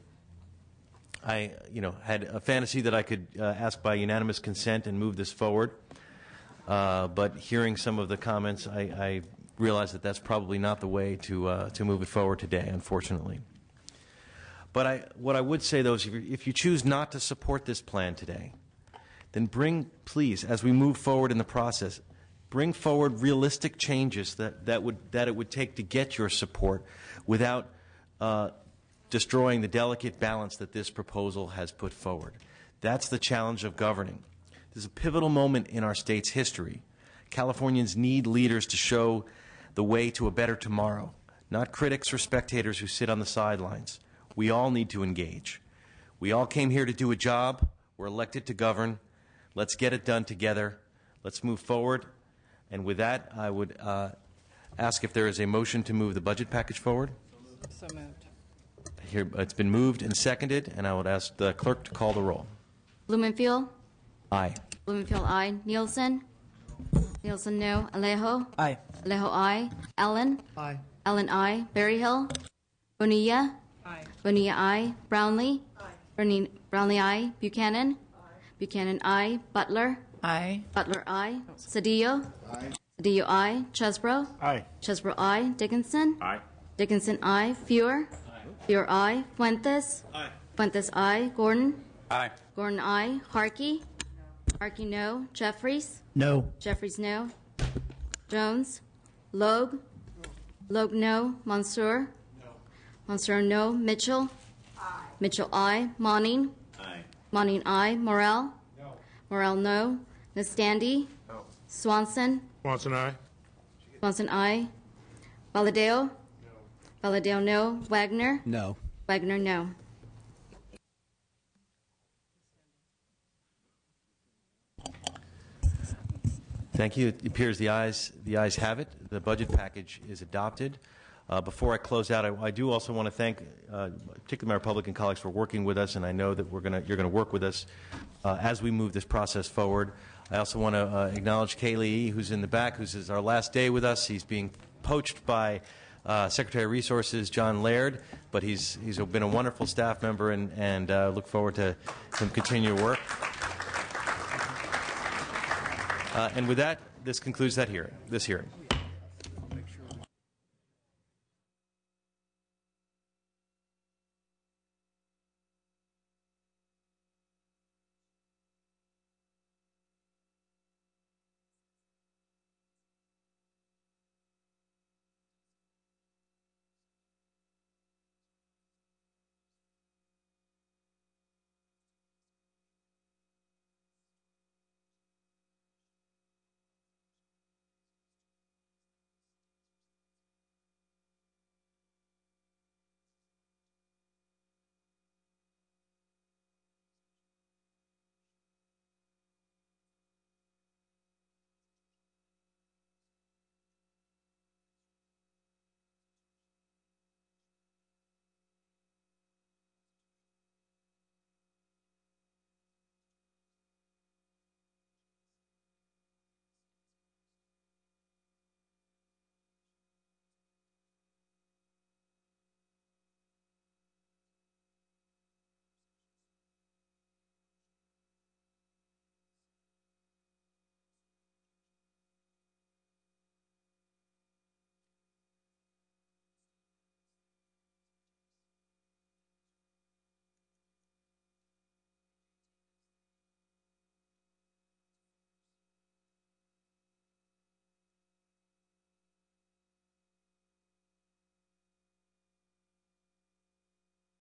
S1: I, had a fantasy that I could ask by unanimous consent and move this forward, but hearing some of the comments, I realized that that's probably not the way to move it forward today, unfortunately. But what I would say, though, is if you choose not to support this plan today, then please, as we move forward in the process, bring forward realistic changes that it would take to get your support without destroying the delicate balance that this proposal has put forward. That's the challenge of governing. This is a pivotal moment in our state's history. Californians need leaders to show the way to a better tomorrow, not critics or spectators who sit on the sidelines. We all need to engage. We all came here to do a job. We're elected to govern. Let's get it done together. Let's move forward. And with that, I would ask if there is a motion to move the budget package forward.
S4: So moved.
S1: Here, it's been moved and seconded, and I would ask the clerk to call the roll.
S5: Blumenfield?
S1: Aye.
S5: Blumenfield, aye. Nielsen? Nielsen, no. Alejo?
S12: Aye.
S5: Alejo, aye. Allen?
S12: Aye.
S5: Allen, aye. Berryhill? Bonilla?
S4: Aye.
S5: Bonilla, aye. Brownlee? Aye. Brownlee, aye. Buchanan? Buchanan, aye. Butler?
S6: Aye.
S5: Butler, aye. Cedillo? Aye. Cedillo, aye. Chesbrough?
S9: Aye.
S5: Chesbrough, aye. Dickinson?
S7: Aye.
S5: Dickinson, aye. Fuhr? Fuhr, aye. Fuentes?
S7: Aye.
S5: Fuentes, aye. Gordon?
S7: Aye.
S5: Gordon, aye. Harkey? Harkey, no. Jeffries?
S21: No.
S5: Jeffries, no. Jones? Logue? Logue, no. Mansour? No. Mansour, no. Mitchell? Aye. Mitchell, aye. Monning?
S7: Aye.
S5: Monning, aye. Morrell? No. Morrell, no. Nastandi?
S11: No.
S5: Swanson?
S11: Swanson, aye.
S5: Swanson, aye. Valadeo? No. Valadeo, no. Wagner?
S15: No.
S5: Wagner, no.
S1: Thank you. It appears the ayes have it. The budget package is adopted. Before I close out, I do also want to thank particularly my Republican colleagues for working with us, and I know that you're going to work with us as we move this process forward. I also want to acknowledge Kaylee, who's in the back, who's is our last day with us. He's being poached by Secretary of Resources John Laird, but he's been a wonderful staff member, and look forward to him continue to work. And with that, this concludes this hearing.